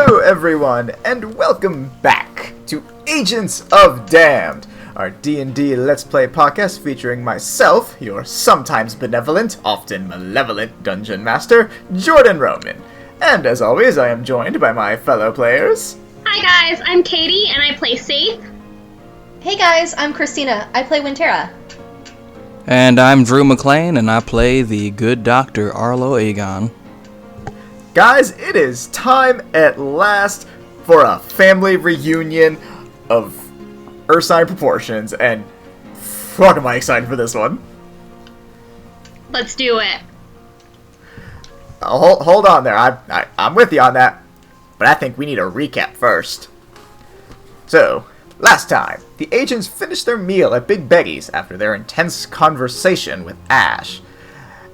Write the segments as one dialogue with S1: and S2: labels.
S1: Hello everyone, and welcome back to Agents of Damned, our D&D Let's Play podcast featuring myself, your sometimes benevolent, often malevolent Dungeon Master, Jordan Roman. And as always, I am joined by my fellow players.
S2: Hi guys, I'm Katie, and I play Safe.
S3: Hey guys, I'm Christina. I play Winterra.
S4: And I'm Drew McLean, and I play the good doctor Arlo Aegon.
S1: Guys, it is time at last for a family reunion of Ursine proportions, and fuck am I excited for this one.
S2: Let's do it.
S1: Hold on there, I'm with you on that, but I think we need a recap first. So, last time, the agents finished their meal at Big Betty's after their intense conversation with Ash.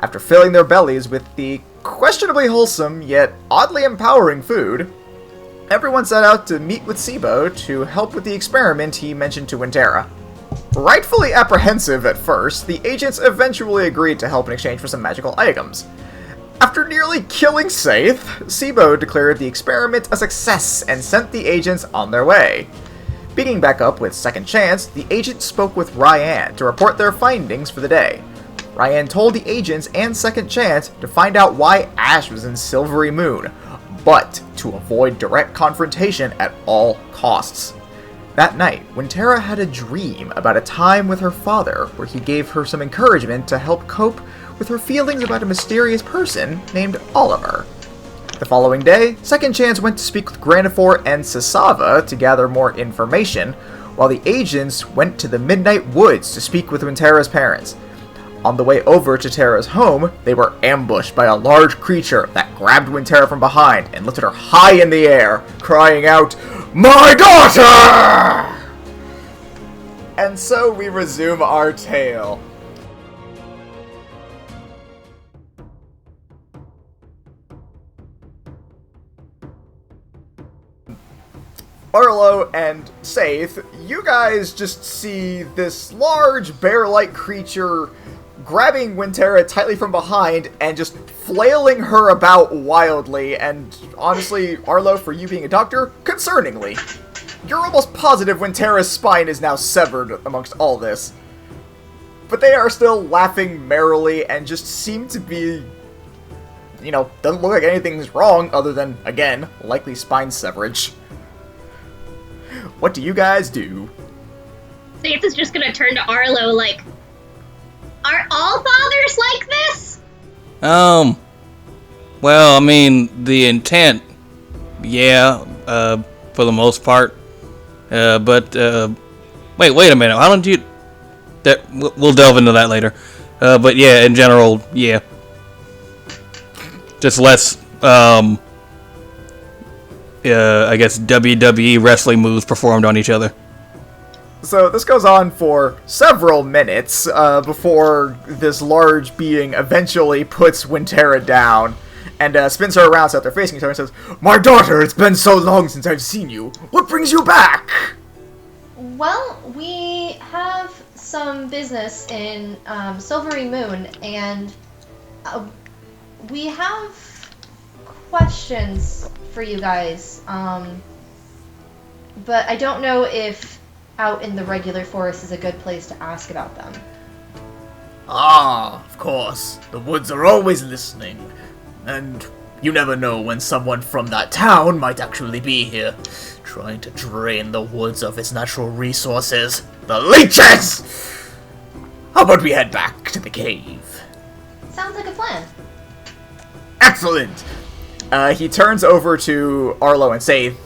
S1: After filling their bellies with the questionably wholesome yet oddly empowering food, everyone set out to meet with Sibo to help with the experiment he mentioned to Winterra. Rightfully apprehensive at first, the agents eventually agreed to help in exchange for some magical items. After nearly killing Saith, Sibo declared the experiment a success and sent the agents on their way. Beating back up with Second Chance, the agents spoke with Ryan to report their findings for the day. Ryan told the agents and Second Chance to find out why Ash was in Silvery Moon, but to avoid direct confrontation at all costs. That night, Winterra had a dream about a time with her father where he gave her some encouragement to help cope with her feelings about a mysterious person named Oliver. The following day, Second Chance went to speak with Granifor and Sasava to gather more information, while the agents went to the Midnight Woods to speak with Winterra's parents. On the way over to Terra's home, they were ambushed by a large creature that grabbed Winterra from behind and lifted her high in the air, crying out, "My daughter!" And so we resume our tale. Arlo and Saith, you guys just see this large bear-like creature grabbing Winterra tightly from behind and just flailing her about wildly, and honestly, Arlo, for you being a doctor, concerningly. You're almost positive Winterra's spine is now severed amongst all this. But they are still laughing merrily and just seem to be, doesn't look like anything's wrong other than, again, likely spine severage. What do you guys do?
S2: Safe is just gonna turn to Arlo like, are all fathers like this?
S4: Well, I mean, the intent, yeah, for the most part. But wait a minute, how don't you... We'll delve into that later. But yeah, in general, yeah. Just less, I guess WWE wrestling moves performed on each other.
S1: So this goes on for several minutes before this large being eventually puts Winterra down and spins her around so that they're facing each other and says, "My daughter, it's been so long since I've seen you. What brings you back?"
S3: Well, we have some business in Silvery Moon, and we have questions for you guys, but I don't know if out in the regular forest is a good place to ask about them.
S1: Ah, of course. The woods are always listening. And you never know when someone from that town might actually be here, trying to drain the woods of its natural resources. The leeches! How about we head back to the cave?
S3: Sounds like a plan.
S1: Excellent! He turns over to Arlo and Saith,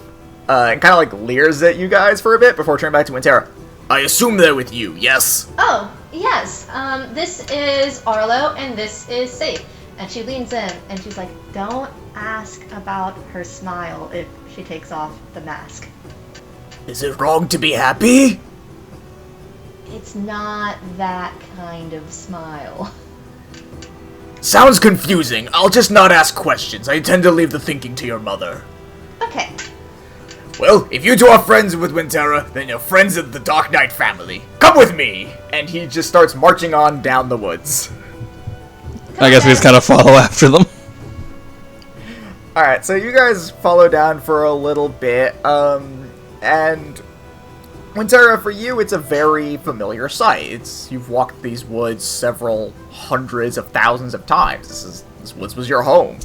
S1: and kind of leers at you guys for a bit before turning back to Winterra. I assume they're with you, yes?
S3: Oh, yes. This is Arlo, and this is Safe. And she leans in, and she's like, don't ask about her smile if she takes off the mask.
S1: Is it wrong to be happy?
S3: It's not that kind of smile.
S1: Sounds confusing. I'll just not ask questions. I intend to leave the thinking to your mother.
S3: Okay.
S1: Well, if you two are friends with Winterra, then you're friends of the Dark Knight family. Come with me! And he just starts marching on down the woods.
S4: I guess we just kind of follow after them.
S1: Alright, so you guys follow down for a little bit, and Winterra, for you, it's a very familiar sight. You've walked these woods several hundreds of thousands of times. This woods was your home.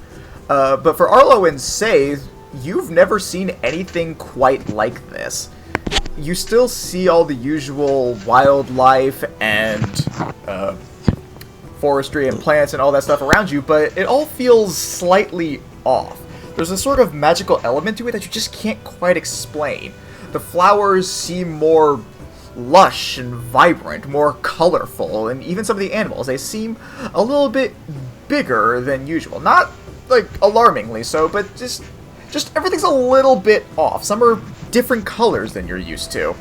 S1: But for Arlo and Say, you've never seen anything quite like this. You still see all the usual wildlife and forestry and plants and all that stuff around you, but it all feels slightly off. There's a sort of magical element to it that you just can't quite explain. The flowers seem more lush and vibrant, more colorful, and even some of the animals, they seem a little bit bigger than usual. Not, like, alarmingly so, but just everything's a little bit off. Some are different colors than you're used to.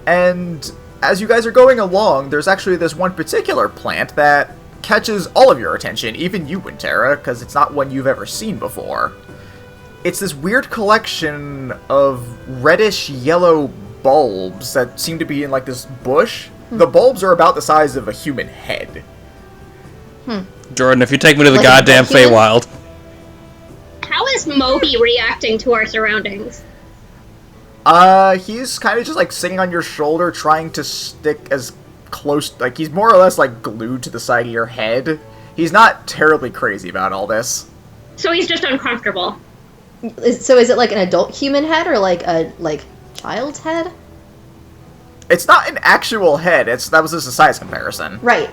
S1: And as you guys are going along, there's actually this one particular plant that catches all of your attention, even you, Winterra, because it's not one you've ever seen before. It's this weird collection of reddish-yellow bulbs that seem to be in, like, this bush. The bulbs are about the size of a human head.
S4: Jordan, if you take me to the
S3: Like a
S4: goddamn
S3: human?
S4: Feywild.
S2: How is Moby reacting to our surroundings?
S1: He's kind of just, like, sitting on your shoulder, trying to stick as close, like, he's more or less, like, glued to the side of your head. He's not terribly crazy about all this.
S2: So he's just uncomfortable.
S3: So is it like an adult human head or like a child's head?
S1: It's not an actual head, that was just a size comparison.
S3: Right.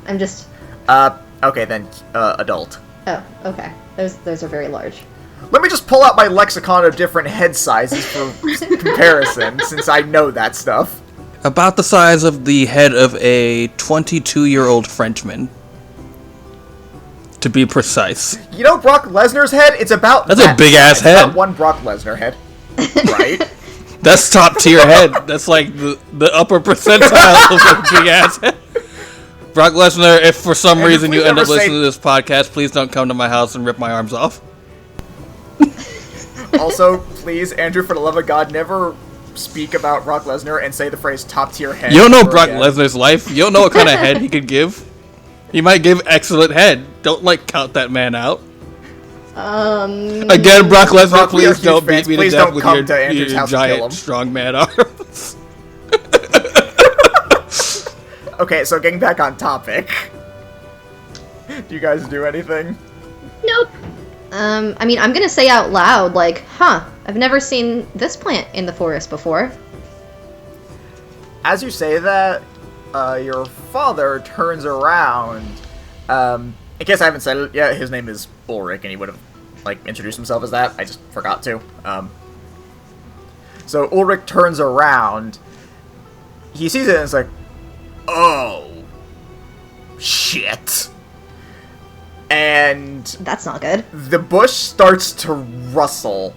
S3: I'm just...
S1: Okay, then, adult.
S3: Oh, okay. Those are very large.
S1: Let me just pull out my lexicon of different head sizes for comparison, since I know that stuff.
S4: About the size of the head of a 22-year-old Frenchman. To be precise.
S1: You know Brock Lesnar's head? It's about
S4: That's
S1: that
S4: a big-ass
S1: size.
S4: head.
S1: Not one Brock Lesnar head. Right?
S4: That's top tier head. That's like the upper percentile of a big ass head. Brock Lesnar, if for some reason you end up listening to this podcast, please don't come to my house and rip my arms off.
S1: Also, please, Andrew, for the love of God, never speak about Brock Lesnar and say the phrase top tier head.
S4: You don't know
S1: ever
S4: Brock
S1: again.
S4: Lesnar's life. You don't know what kind of head he could give. He might give excellent head. Don't count that man out. Again, Brock Lesnar,
S1: Brock, we are
S4: please don't
S1: huge fans.
S4: beat me to
S1: Please
S4: death
S1: don't
S4: with
S1: come
S4: your,
S1: to Andrew's
S4: your
S1: house and kill
S4: giant
S1: him.
S4: strong man arms.
S1: Okay, so getting back on topic. Do you guys do anything?
S2: Nope.
S3: I mean, I'm gonna say out loud, like, I've never seen this plant in the forest before.
S1: As you say that, your father turns around. In case I haven't said it yet, his name is Ulrich, and he would have, like, introduced himself as that. I just forgot to. So Ulrich turns around. He sees it and it's like, oh, shit. And
S3: That's not good.
S1: the bush starts to rustle,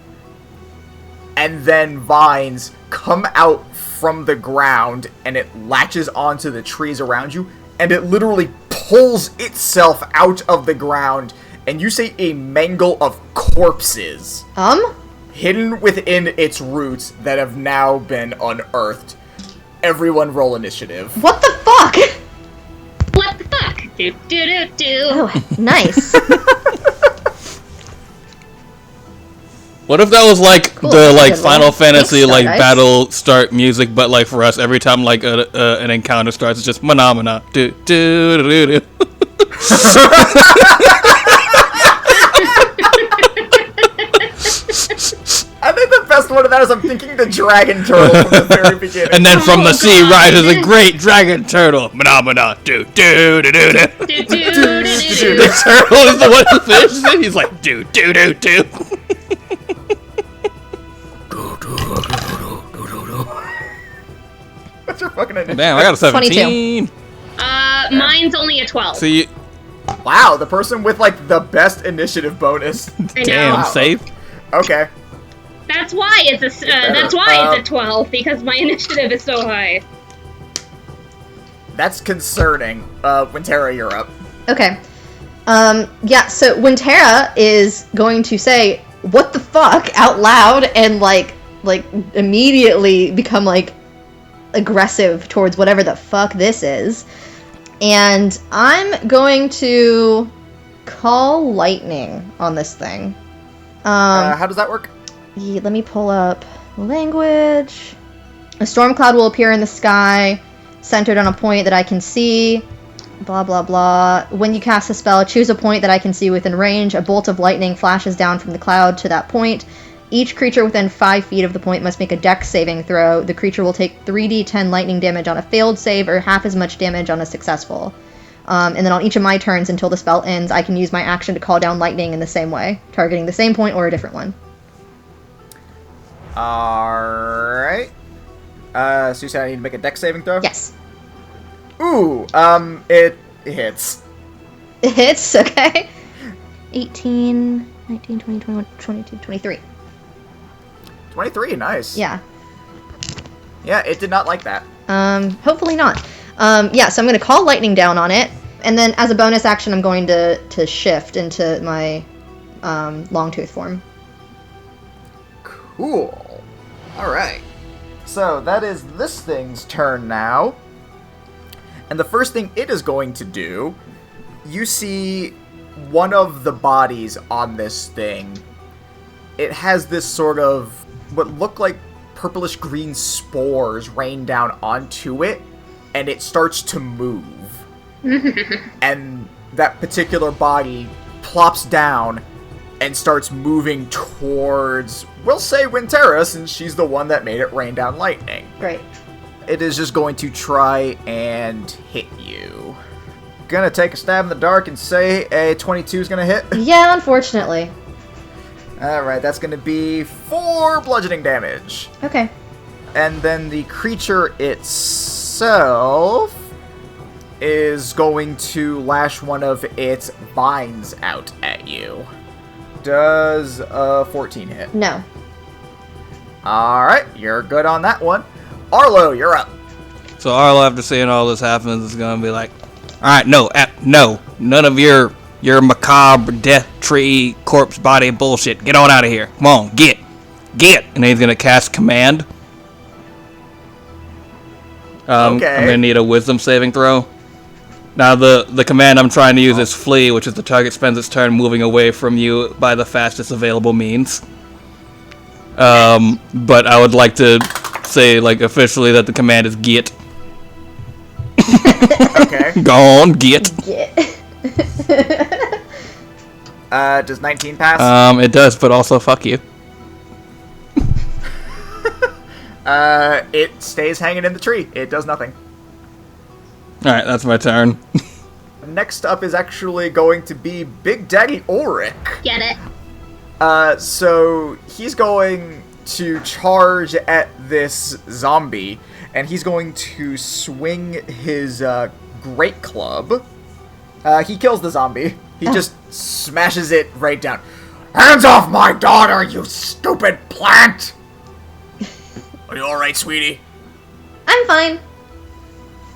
S1: and then vines come out from the ground, and it latches onto the trees around you, and it literally pulls itself out of the ground, and you say a mangle of corpses hidden within its roots that have now been unearthed. Everyone roll initiative.
S3: What the fuck?
S2: What the fuck? Do do do do.
S3: Oh, nice.
S4: What if that was like
S3: Cool,
S4: the
S3: that's a
S4: like
S3: good
S4: Final
S3: one.
S4: Fantasy
S3: Thanks,
S4: like
S3: Stardust.
S4: battle start music, but like for us, every time like an encounter starts, it's just phenomena. Do do do do.
S1: I think the best one of that is I'm thinking the dragon turtle from the very beginning.
S4: And then from the
S2: Oh,
S4: sea
S2: God.
S4: rises a great dragon turtle. Phenomena. Do do do do do.
S2: Do do do do do.
S4: The turtle is the one who finishes it. He's like do do do do.
S1: What's your fucking initiative?
S4: Damn, I got a 17.
S2: Mine's only a 12.
S4: So you,
S1: Wow, the person with, like, the best initiative bonus.
S2: I
S4: damn,
S2: know.
S1: Wow.
S4: safe.
S1: Okay.
S2: That's why it's a that's why it's a 12 because my initiative is so high.
S1: That's concerning. Winterra, you're up.
S3: Okay. Yeah, so Winterra is going to say, what the fuck, out loud, and, like, immediately become, like, aggressive towards whatever the fuck this is. And I'm going to call lightning on this thing.
S1: How does that work?
S3: Yeah, let me pull up language. A storm cloud will appear in the sky, centered on a point that I can see. Blah, blah, blah. When you cast a spell, choose a point that I can see within range. A bolt of lightning flashes down from the cloud to that point. Each creature within 5 feet of the point must make a dex saving throw. The creature will take 3d10 lightning damage on a failed save or half as much damage on a successful. And then on each of my turns until the spell ends, I can use my action to call down lightning in the same way, targeting the same point or a different one.
S1: Alright. So you said I need to make a dex saving throw?
S3: Yes.
S1: Ooh, it hits.
S3: It hits, okay. 18, 19, 20, 21, 22, 23.
S1: 23, nice.
S3: Yeah.
S1: Yeah, it did not like that.
S3: Hopefully not. Yeah, so I'm going to call lightning down on it, and then as a bonus action, I'm going to shift into my long-tooth form.
S1: Cool. Alright. So, that is this thing's turn now. And the first thing it is going to do, you see one of the bodies on this thing. It has this sort of what look like purplish green spores rain down onto it, and it starts to move. And that particular body plops down and starts moving towards, we'll say Winterra, since she's the one that made it rain down lightning.
S3: Great.
S1: It is just going to try and hit you. Gonna take a stab in the dark and say a 22 is gonna hit.
S3: Yeah, unfortunately.
S1: Alright, that's gonna be 4 bludgeoning damage.
S3: Okay.
S1: And then the creature itself is going to lash one of its vines out at you. Does a 14 hit?
S3: No.
S1: Alright, you're good on that one. Arlo, you're up.
S4: So Arlo, after seeing all this happens, is gonna be like, "All right, no, none of your macabre death tree corpse body bullshit. Get on out of here. Come on, get." And then he's gonna cast command.
S1: Okay.
S4: I'm gonna need a wisdom saving throw. Now the command I'm trying to use is flee, which is the target spends its turn moving away from you by the fastest available means. But I would like to say, like, officially that the command is get.
S1: Okay.
S4: Go on, get.
S1: Does 19 pass?
S4: It does, but also fuck you.
S1: It stays hanging in the tree. It does nothing.
S4: Alright, that's my turn.
S1: Next up is actually going to be Big Daddy Ulrich.
S2: Get it?
S1: So he's going to charge at this zombie, and he's going to swing his great club. He kills the zombie. He just smashes it right down. Hands off my daughter, you stupid plant! Are you alright, sweetie?
S3: I'm fine.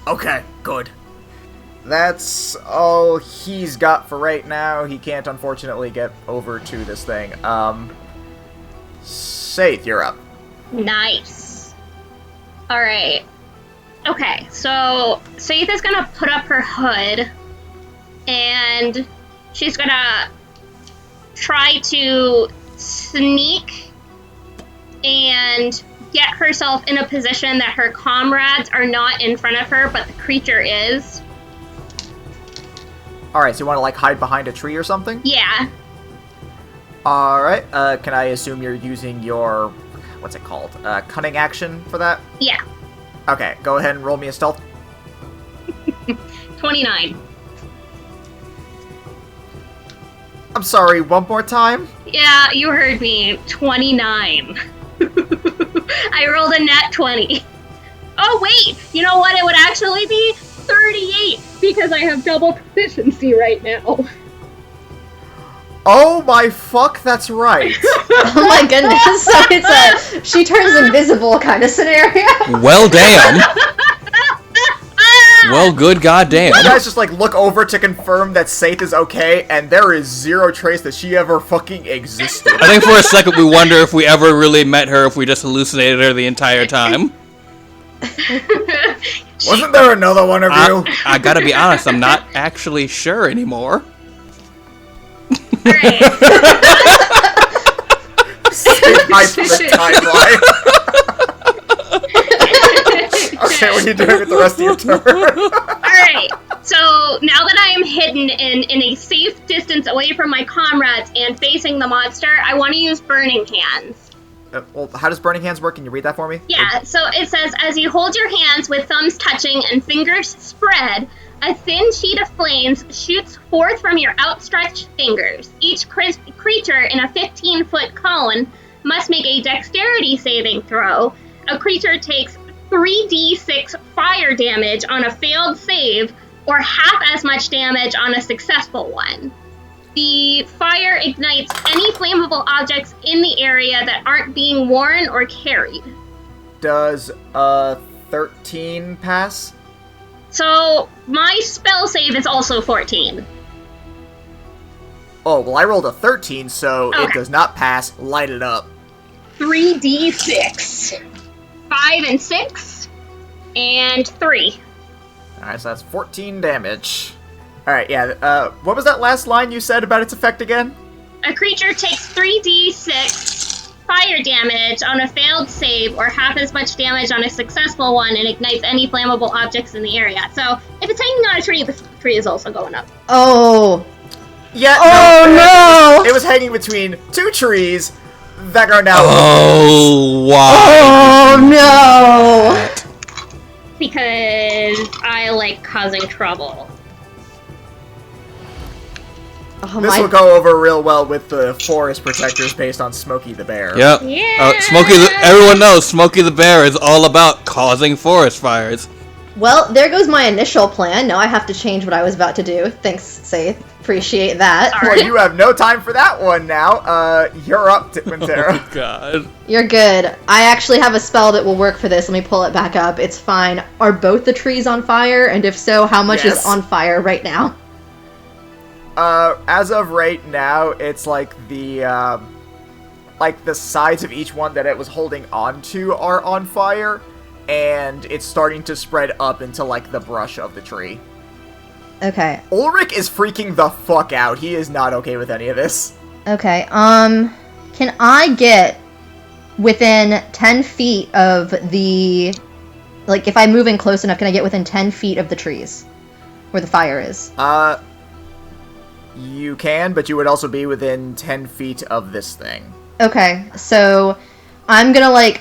S1: Okay, good. That's all he's got for right now. He can't, unfortunately, get over to this thing. Saith, you're up.
S2: Nice. Alright. Okay, so Saith is gonna put up her hood, and she's gonna try to sneak and get herself in a position that her comrades are not in front of her, but the creature is.
S1: Alright, so you want to, like, hide behind a tree or something?
S2: Yeah.
S1: Alright, can I assume you're using your, what's it called, cunning action for that?
S2: Yeah.
S1: Okay, go ahead and roll me a stealth.
S2: 29.
S1: I'm sorry, one more time?
S2: Yeah, you heard me. 29. I rolled a nat 20. Oh, wait! You know what? It would actually be 38 because I have double proficiency right now.
S1: Oh my fuck, that's right.
S3: Oh my goodness. So it's a she turns invisible kind of scenario.
S4: Well, damn. Well, good goddamn.
S1: You guys just, like, look over to confirm that Saith is okay, and there is zero trace that she ever fucking existed.
S4: I think for a second we wonder if we ever really met her, if we just hallucinated her the entire time.
S1: Wasn't there another one of you?
S4: I gotta be honest, I'm not actually sure anymore.
S2: Alright.
S1: The timeline. Okay, what are you doing with the rest of your turn?
S2: Alright, so now that I am hidden in a safe distance away from my comrades and facing the monster, I want to use Burning Hands.
S1: Well, how does Burning Hands work? Can you read that for me?
S2: Yeah, so it says, as you hold your hands with thumbs touching and fingers spread, a thin sheet of flames shoots forth from your outstretched fingers. Each creature in a 15-foot cone must make a dexterity saving throw. A creature takes 3d6 fire damage on a failed save, or half as much damage on a successful one. The fire ignites any flammable objects in the area that aren't being worn or carried.
S1: Does 13 pass?
S2: So, my spell save is also 14.
S1: Oh, well, I rolled a 13, so it
S2: Okay.
S1: does not pass. Light it up.
S2: 3d6. 5 and 6. And 3.
S1: Alright, so that's 14 damage. Alright, yeah, what was that last line you said about its effect again?
S2: A creature takes 3d6 fire damage on a failed save, or half as much damage on a successful one, and ignites any flammable objects in the area. So, if it's hanging on a tree, the tree is also going up.
S3: Oh.
S1: Yeah,
S3: Oh, no!
S1: It was hanging between two trees that are now...
S4: Oh, wow.
S3: Oh, no!
S2: Because I like causing trouble.
S3: Oh,
S1: This
S3: my...
S1: will go over real well with the forest protectors based on Smokey the Bear.
S4: Yep.
S2: Yeah.
S4: Everyone knows Smokey the Bear is all about causing forest fires.
S3: Well, there goes my initial plan. Now I have to change what I was about to do. Thanks, Saith. Appreciate that.
S1: Well, you have no time for that one now. You're up, Winterra.
S4: Oh, God.
S3: You're good. I actually have a spell that will work for this. Let me pull it back up. It's fine. Are both the trees on fire? And if so, how much
S1: Yes.
S3: is on fire right now?
S1: As of right now, it's like the sides of each one that it was holding onto are on fire, and it's starting to spread up into, like, the brush of the tree.
S3: Okay.
S1: Ulrich is freaking the fuck out. He is not okay with any of this.
S3: Okay, can I get within 10 feet of the... Like, if I'm moving close enough, can I get within 10 feet of the trees? Where the fire is?
S1: You can, but you would also be within 10 feet of this thing.
S3: Okay, so I'm gonna, like,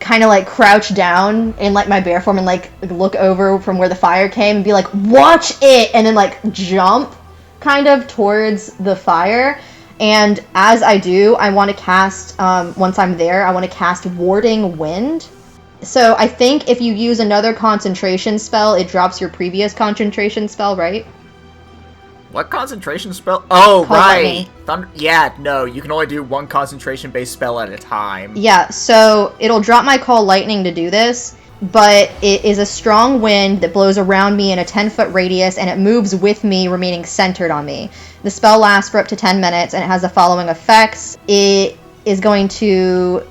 S3: kind of, like, crouch down in, like, my bear form and, like, look over from where the fire came and be like, watch it! And then, like, jump, kind of, towards the fire. And as I do, I want to cast, once I'm there, I want to cast Warding Wind. So I think if you use another concentration spell, it drops your previous concentration spell, right?
S1: What concentration spell? Oh,
S3: Call
S1: right.
S3: lightning.
S1: Yeah, no, you can only do one concentration-based spell at a time.
S3: Yeah, so it'll drop my Call Lightning to do this, but it is a strong wind that blows around me in a 10-foot radius, and it moves with me, remaining centered on me. The spell lasts for up to 10 minutes, and it has the following effects. It is going to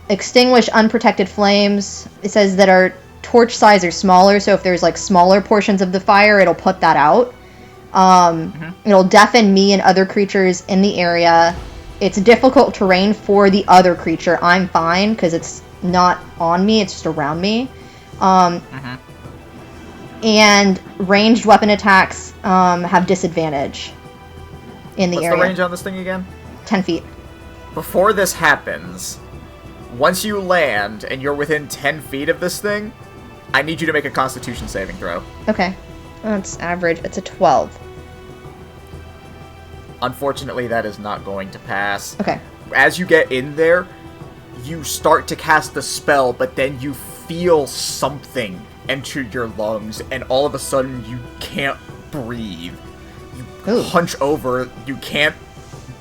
S3: extinguish unprotected flames. It says that are torch size or smaller, so if there's, like, smaller portions of the fire, it'll put that out. It'll deafen me and other creatures in the area. It's difficult terrain for the other creature. I'm fine, because it's not on me, it's just around me. And ranged weapon attacks have disadvantage in the
S1: What's
S3: area.
S1: the range on this thing again?
S3: 10 feet.
S1: Before this happens, once you land and you're within 10 feet of this thing, I need you to make a Constitution saving throw.
S3: Okay. That's average. It's a 12.
S1: Unfortunately, that is not going to pass.
S3: Okay.
S1: As you get in there, you start to cast the spell, but then you feel something enter your lungs, and all of a sudden you can't breathe. You
S3: Ooh.
S1: hunch over, you can't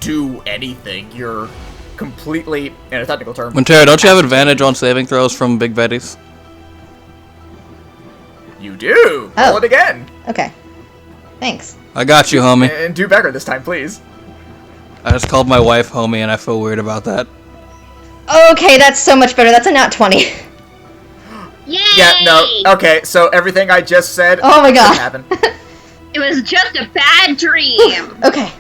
S1: do anything. You're completely, in a technical term...
S4: Winterra, don't you have advantage on saving throws from Big Betties?
S1: You do!
S3: Oh.
S1: Roll it again!
S3: Okay. Thanks.
S4: I got you, homie.
S1: And do better this time, please.
S4: I just called my wife homie, and I feel weird about that.
S3: Okay, that's so much better. That's a nat 20.
S2: Yay!
S1: Yeah, no. Okay, so everything I just said...
S3: Oh my god.
S1: Happened.
S2: It was just a bad dream.
S3: Okay.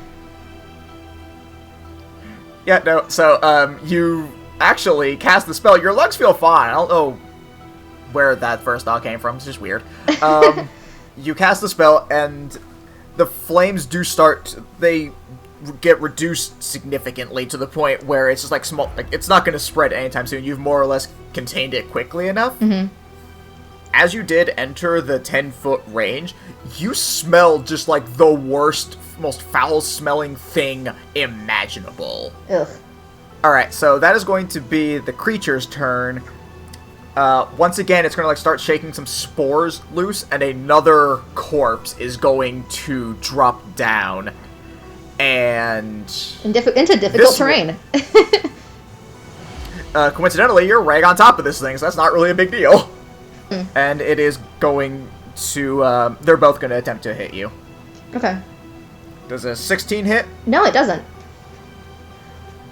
S1: Yeah, no, so, you actually cast the spell. Your legs feel fine. I don't know where that first thought came from. It's just weird. You cast the spell, and the flames do start... They get reduced significantly to the point where it's just, like, small... Like, it's not going to spread anytime soon. You've more or less contained it quickly enough.
S3: Mm-hmm.
S1: As you did enter the 10-foot range, you smell just, like, the worst, most foul-smelling thing imaginable.
S3: Ugh.
S1: Alright, so that is going to be the creature's turn. Once again, it's going to, like, start shaking some spores loose, and another corpse is going to drop down. And...
S3: into difficult terrain.
S1: Coincidentally, you're right on top of this thing, so that's not really a big deal. And it is going to, they're both going to attempt to hit you.
S3: Okay.
S1: Does a 16 hit?
S3: No, it doesn't.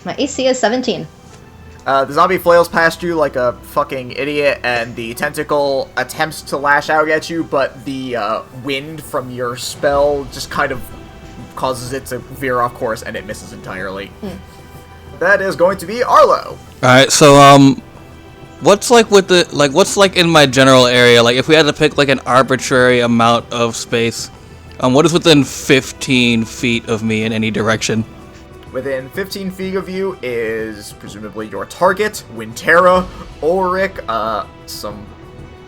S3: My AC is 17.
S1: The zombie flails past you like a fucking idiot, and the tentacle attempts to lash out at you, but the wind from your spell just kind of causes it to veer off course, and it misses entirely. That is going to be Arlo.
S4: Alright, so, what's like with the, like, what's like in my general area? Like, if we had to pick like an arbitrary amount of space, what is within 15 feet of me in any direction?
S1: Within 15 feet of you is presumably your target, Winterra, Ulrich, some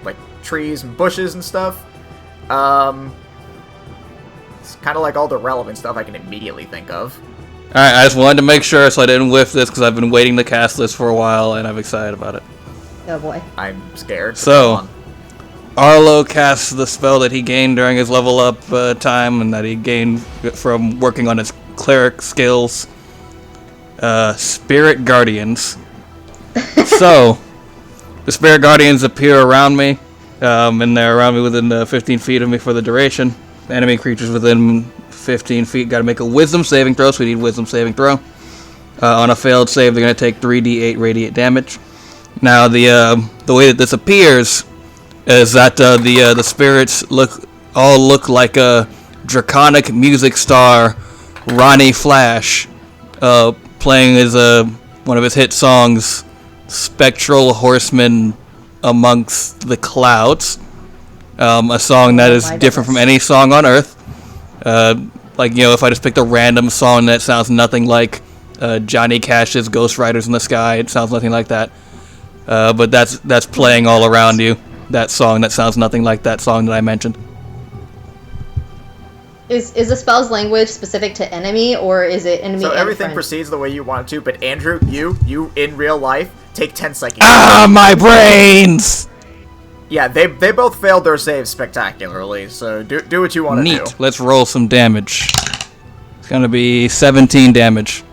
S1: like trees and bushes and stuff. It's kind of like all the relevant stuff I can immediately think of.
S4: Alright, I just wanted to make sure so I didn't whiff this because I've been waiting to cast this for a while and I'm excited about it.
S3: Oh boy.
S1: I'm scared.
S4: So, Arlo casts the spell that he gained during his level up time and that he gained from working on his cleric skills. Spirit Guardians. So, the Spirit Guardians appear around me, and they're around me within 15 feet of me for the duration. Enemy creatures within 15 feet got to make a Wisdom saving throw, so we need Wisdom saving throw. On a failed save, they're going to take 3d8 radiant damage. Now, the way that this appears is that the spirits all look like a draconic music star, Ronnie Flash, playing as one of his hit songs, "Spectral Horseman Amongst the Clouds," a song that is different from any song on Earth. Like, you know, if I just picked a random song that sounds nothing like Johnny Cash's "Ghost Riders in the Sky," it sounds nothing like that. But that's playing all around you. That song that sounds nothing like that song that I mentioned.
S3: Is the spell's language specific to enemy, or is it enemy?
S1: So
S3: and
S1: everything
S3: friend?
S1: proceeds the way you want it to, but Andrew, you in real life, take 10 seconds.
S4: Ah, my brains!
S1: Yeah, they both failed their saves spectacularly, so do what you want to do.
S4: Neat. Let's roll some damage. It's gonna be 17 damage.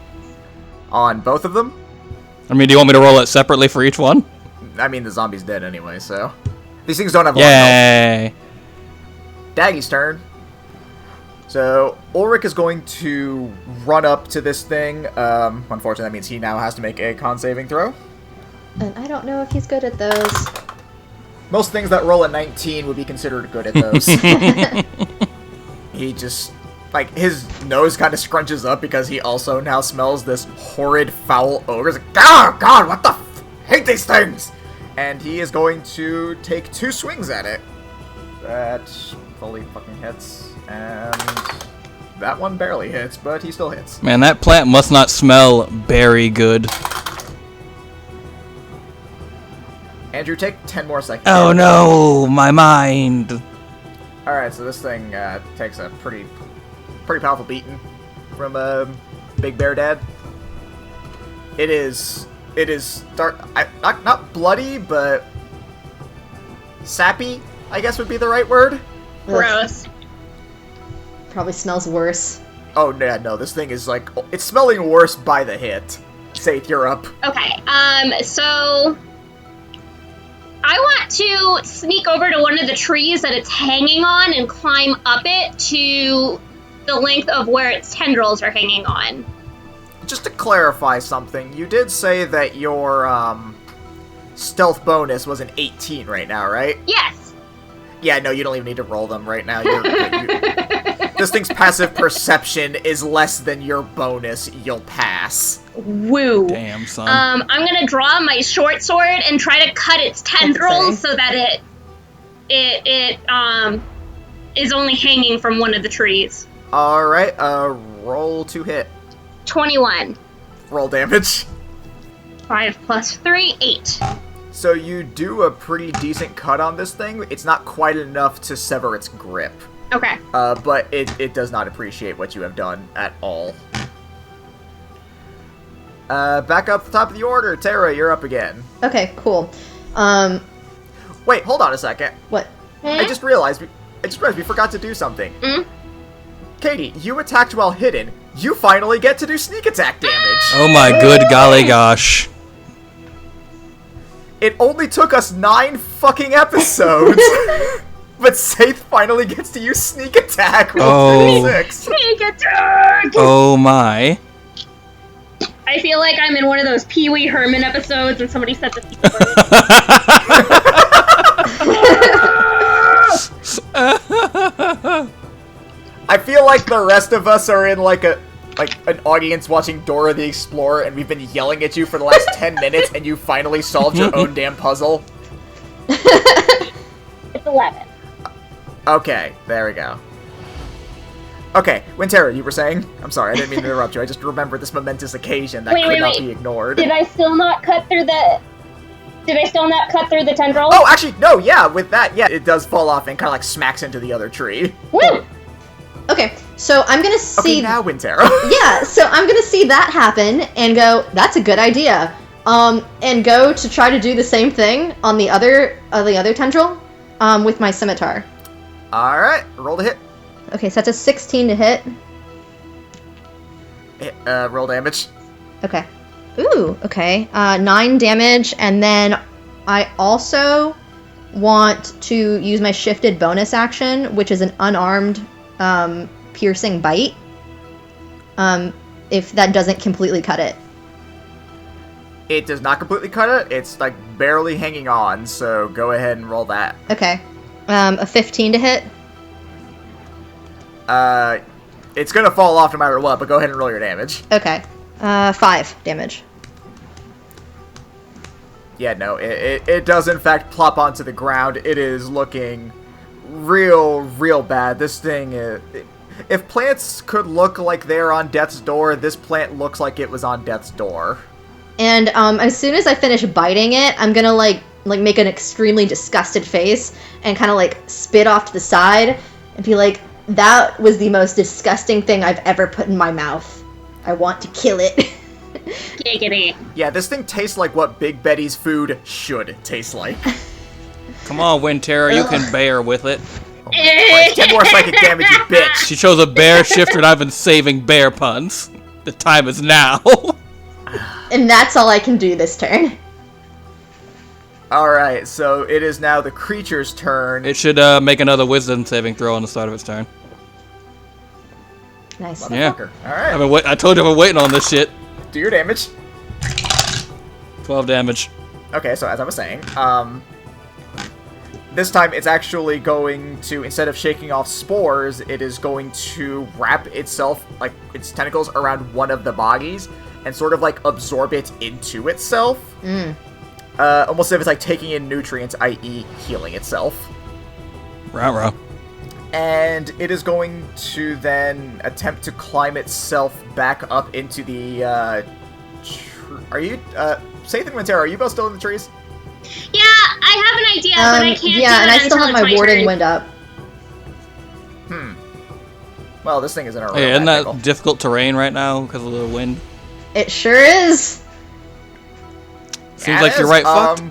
S1: On both of them?
S4: I mean, do you want me to roll it separately for each one?
S1: I mean, the zombie's dead anyway, so... These things don't have a lot of
S4: Yay!
S1: health. Daggy's turn. So, Ulrich is going to run up to this thing. Unfortunately, that means he now has to make a con saving throw.
S3: And I don't know if he's good at those.
S1: Most things that roll a 19 would be considered good at those. He just... Like, his nose kind of scrunches up because he also now smells this horrid, foul odor. He's like, oh, God, what the f... hate these things! And he is going to take 2 swings at it. That fully fucking hits. And that one barely hits, but he still hits.
S4: Man, that plant must not smell very good.
S1: Andrew, take 10 more seconds.
S4: Oh no, my mind.
S1: Alright, so this thing takes a pretty powerful beating from Big Bear Dad. It is dark, not bloody, but sappy, I guess would be the right word.
S2: Gross.
S3: Probably smells worse.
S1: Oh yeah, no, this thing is like, it's smelling worse by the hit. Saith, you're up.
S2: Okay, so I want to sneak over to one of the trees that it's hanging on and climb up it to the length of where its tendrils are hanging on.
S1: Just to clarify something, you did say that your stealth bonus was an 18 right now, right?
S2: Yes.
S1: Yeah, no, you don't even need to roll them right now. this thing's passive perception is less than your bonus, you'll pass.
S2: Woo.
S4: Damn, son.
S2: I'm gonna draw my short sword and try to cut its tendrils so that it is only hanging from one of the trees.
S1: Alright, roll to hit.
S2: 21.
S1: Roll damage.
S2: 5 plus 3, 8.
S1: So you do a pretty decent cut on this thing. It's not quite enough to sever its grip.
S2: Okay.
S1: But it does not appreciate what you have done at all. Back up the top of the order. Tara, you're up again.
S3: Okay, cool.
S1: Wait, hold on a second.
S3: What?
S1: I just realized we forgot to do something. Katie, you attacked while hidden. You finally get to do sneak attack damage.
S4: Oh my good golly gosh.
S1: It only took us 9 fucking episodes. But Saith finally gets to use sneak attack. Roll 36.
S2: Sneak attack!
S4: Oh my.
S2: I feel like I'm in one of those Pee Wee Herman episodes and somebody said the
S1: I feel like the rest of us are in like an audience watching Dora the Explorer, and we've been yelling at you for the last 10 minutes, and you finally solved your own damn puzzle.
S2: It's 11.
S1: Okay, there we go. Okay, Winterra, you were saying? I'm sorry, I didn't mean to interrupt you. I just remembered this momentous occasion that could not be ignored.
S2: Did I still not cut through the tendril?
S1: Oh, actually, no, yeah, with that, yeah, it does fall off and kind of like smacks into the other tree.
S2: Woo!
S3: Okay, so I'm gonna see.
S1: Okay, now Winterra.
S3: Yeah, so I'm gonna see that happen and go, that's a good idea. And go to try to do the same thing on the other tendril, with my scimitar.
S1: Alright, roll to hit.
S3: Okay, so that's a 16 to hit.
S1: Roll damage.
S3: Okay. Ooh, okay. 9 damage, and then I also want to use my shifted bonus action, which is an unarmed piercing bite. If that doesn't completely cut it.
S1: It does not completely cut it. It's like barely hanging on, so go ahead and roll that.
S3: Okay. A 15 to hit.
S1: It's gonna fall off no matter what, but go ahead and roll your damage.
S3: Okay. 5 damage.
S1: Yeah, no, it does in fact plop onto the ground. It is looking real bad. This thing is... If plants could look like they're on death's door, this plant looks like it was on death's door.
S3: And as soon as I finish biting it, I'm gonna like make an extremely disgusted face and kind of like spit off to the side and be like, that was the most disgusting thing I've ever put in my mouth. I want to kill it.
S2: Giggity.
S1: Yeah, this thing tastes like what Big Betty's food should taste like.
S4: Come on, Winterra, you can bear with it.
S1: Oh my Christ, 10 more psychic damage, you bitch!
S4: She chose a bear shifter, and I've been saving bear puns. The time is now.
S3: And that's all I can do this turn.
S1: Alright, so it is now the creature's turn.
S4: It should make another wisdom saving throw on the start of its turn.
S3: Nice.
S4: Yeah.
S1: Alright.
S4: I told you I've been waiting on this shit.
S1: Do your damage.
S4: 12 damage.
S1: Okay, so as I was saying, this time it's actually going to, instead of shaking off spores, it is going to wrap itself, like, its tentacles around one of the bodies and sort of, like, absorb it into itself. Almost as if it's, like, taking in nutrients, i.e. healing itself.
S4: Rah-rah.
S1: And it is going to then attempt to climb itself back up into the, are you, Saith and Winterra, are you both still in the trees?
S2: Yeah, I have an idea, but I can't do it
S3: and I still
S2: until
S3: have my
S2: it's
S3: warding
S2: turn.
S3: wind up.
S1: Well, this thing is in a real
S4: Hey, isn't
S1: bad
S4: that
S1: pickle.
S4: difficult terrain right now because of the wind?
S3: It sure is.
S4: Seems
S1: Yeah,
S4: like
S1: it
S4: you're
S1: is.
S4: right fucked.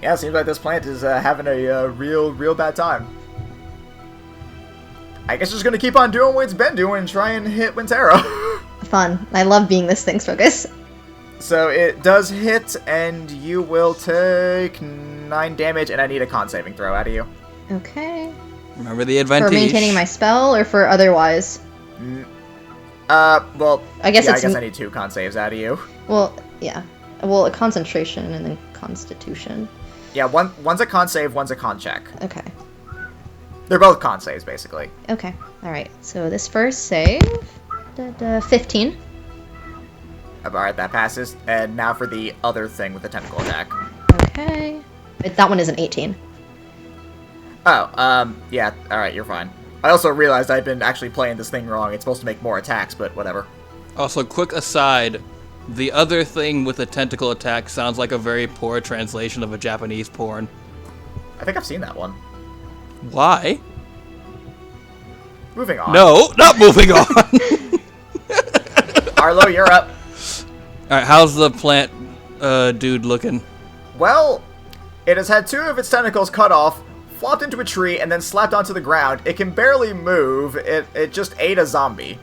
S1: Yeah, it seems like this plant is having a real bad time. I guess it's gonna keep on doing what it's been doing and try and hit Winterra.
S3: Fun. I love being this thing's focus.
S1: So it does hit, and you will take 9 damage, and I need a con saving throw out of you.
S3: Okay.
S4: Remember the advantage.
S3: For maintaining my spell or for otherwise?
S1: Well,
S3: I guess
S1: yeah,
S3: it's
S1: I guess I need 2 con saves out of you.
S3: Well, yeah. Well, a concentration and then constitution.
S1: Yeah, one's a con save, one's a con check.
S3: Okay.
S1: They're both con saves, basically.
S3: Okay. All right. So this first save, 15.
S1: Alright, that passes. And now for the other thing with the tentacle attack.
S3: Okay. That one is an 18.
S1: Oh, yeah, alright, you're fine. I also realized I'd been actually playing this thing wrong. It's supposed to make more attacks, but whatever.
S4: Also, quick aside, the other thing with the tentacle attack sounds like a very poor translation of a Japanese porn.
S1: I think I've seen that one.
S4: Why?
S1: Moving on.
S4: No, not moving on!
S1: Arlo, you're up.
S4: Alright, how's the plant dude looking?
S1: Well, it has had 2 of its tentacles cut off, flopped into a tree, and then slapped onto the ground. It can barely move. It just ate a zombie.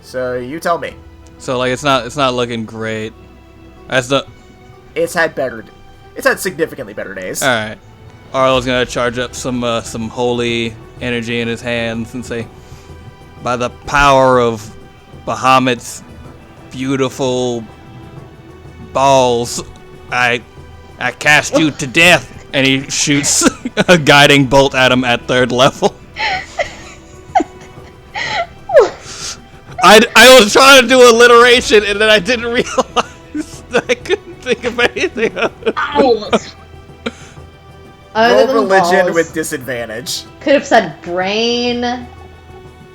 S1: So, you tell me.
S4: So, like, it's not looking great. That's the...
S1: It's had significantly better days.
S4: Alright. Arlo's gonna charge up some holy energy in his hands and say, by the power of Bahamut's beautiful balls, I cast you to death. And he shoots a guiding bolt at him at 3rd level. I was trying to do alliteration, and then I didn't realize that I couldn't think of anything else.
S2: Owls.
S3: Other
S1: Roll
S3: than
S1: religion
S3: balls,
S1: with disadvantage.
S3: could have said brain.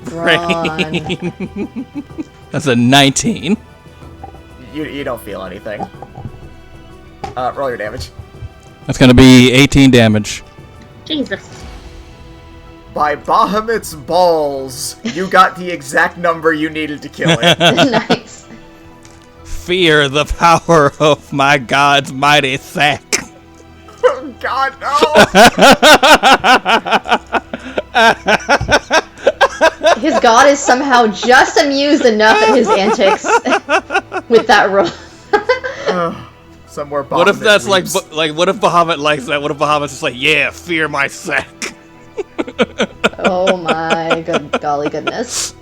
S4: Brain. That's a 19.
S1: You don't feel anything. Roll your damage.
S4: That's gonna be 18 damage.
S2: Jesus.
S1: By Bahamut's balls, you got the exact number you needed to kill it.
S3: Nice.
S4: Fear the power of my god's mighty sack.
S1: Oh, God, no!
S3: His god is somehow just amused enough at his antics with that roll.
S1: Somewhere Bahamut
S4: What if that's
S1: weeps.
S4: what if Bahamut likes that? What if Bahamut's just like, yeah, fear my sack?
S3: Oh my good golly goodness.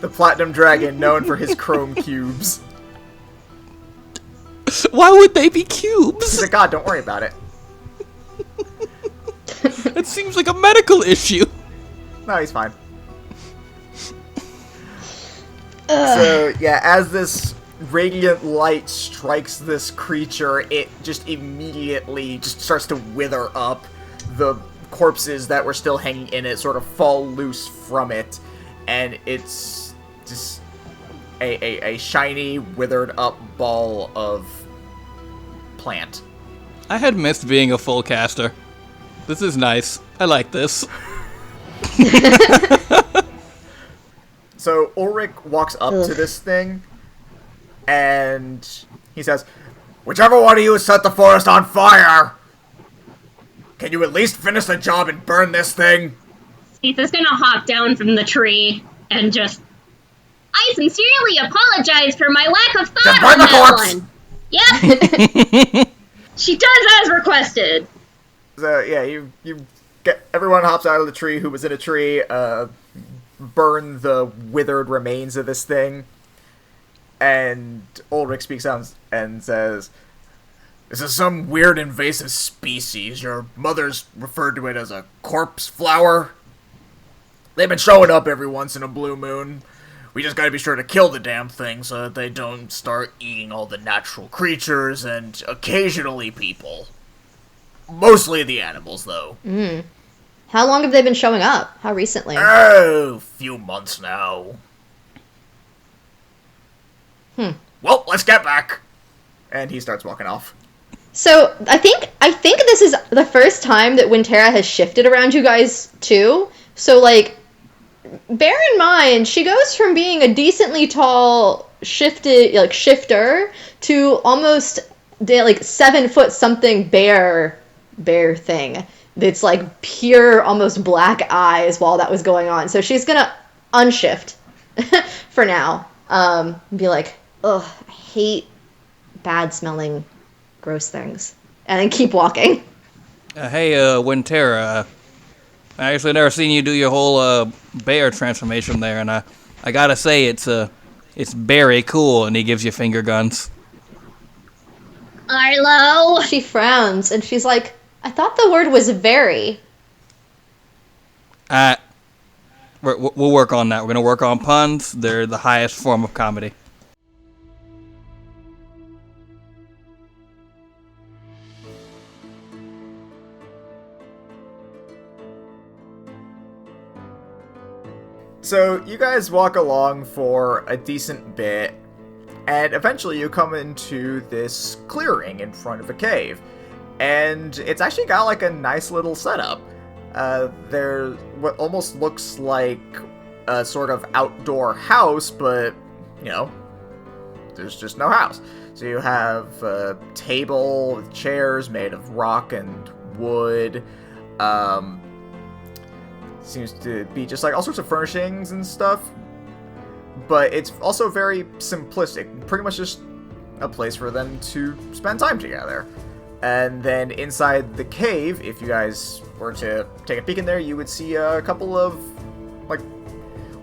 S1: The Platinum Dragon, known for his chrome cubes.
S4: Why would they be
S1: He's
S4: cubes?
S1: a god, don't worry about it.
S4: It seems like a medical issue.
S1: No, he's fine. So, yeah, as this radiant light strikes this creature, it just immediately just starts to wither up. The corpses that were still hanging in it sort of fall loose from it, and it's just a shiny, withered up ball of plant.
S4: I had missed being a full caster. This is nice. I like this.
S1: So Ulrich walks up to this thing, and he says, "Whichever one of you set the forest on fire, can you at least finish the job and burn this thing?"
S2: Ethan's gonna hop down from the tree and just... I sincerely apologize for my lack of
S1: Then
S2: thought
S1: burn
S2: on
S1: the
S2: that
S1: corpse!
S2: one. Yep. She does as requested.
S1: So yeah, you get everyone hops out of the tree who was in a tree, burn the withered remains of this thing, and Ulrich speaks out and says, "This is some weird invasive species. Your mother's referred to it as a corpse flower. They've been showing up every once in a blue moon. We just gotta be sure to kill the damn thing so that they don't start eating all the natural creatures and occasionally people. Mostly the animals, though."
S3: How long have they been showing up? How recently?
S1: Oh, few months now. Well, let's get back. And he starts walking off.
S3: So I think this is the first time that Winterra has shifted around you guys too. So like, bear in mind she goes from being a decently tall shifter to almost like 7 foot something bear thing. It's like pure, almost black eyes while that was going on. So she's gonna unshift for now. Be like, ugh, I hate bad smelling, gross things, and then keep walking.
S4: Hey, Winterra. I actually never seen you do your whole bear transformation there, and I gotta say it's very cool. And he gives you finger guns.
S2: Arlo.
S3: She frowns and she's like, I thought the word was very.
S4: We'll work on that. We're gonna work on puns. They're the highest form of comedy.
S1: So you guys walk along for a decent bit, and eventually you come into this clearing in front of a cave. And it's actually got like a nice little setup. There's what almost looks like a sort of outdoor house, but, you know, there's just no house. So you have a table with chairs made of rock and wood. Seems to be just like all sorts of furnishings and stuff. But it's also very simplistic. Pretty much just a place for them to spend time together. And then inside the cave, if you guys were to take a peek in there, you would see a couple of, like,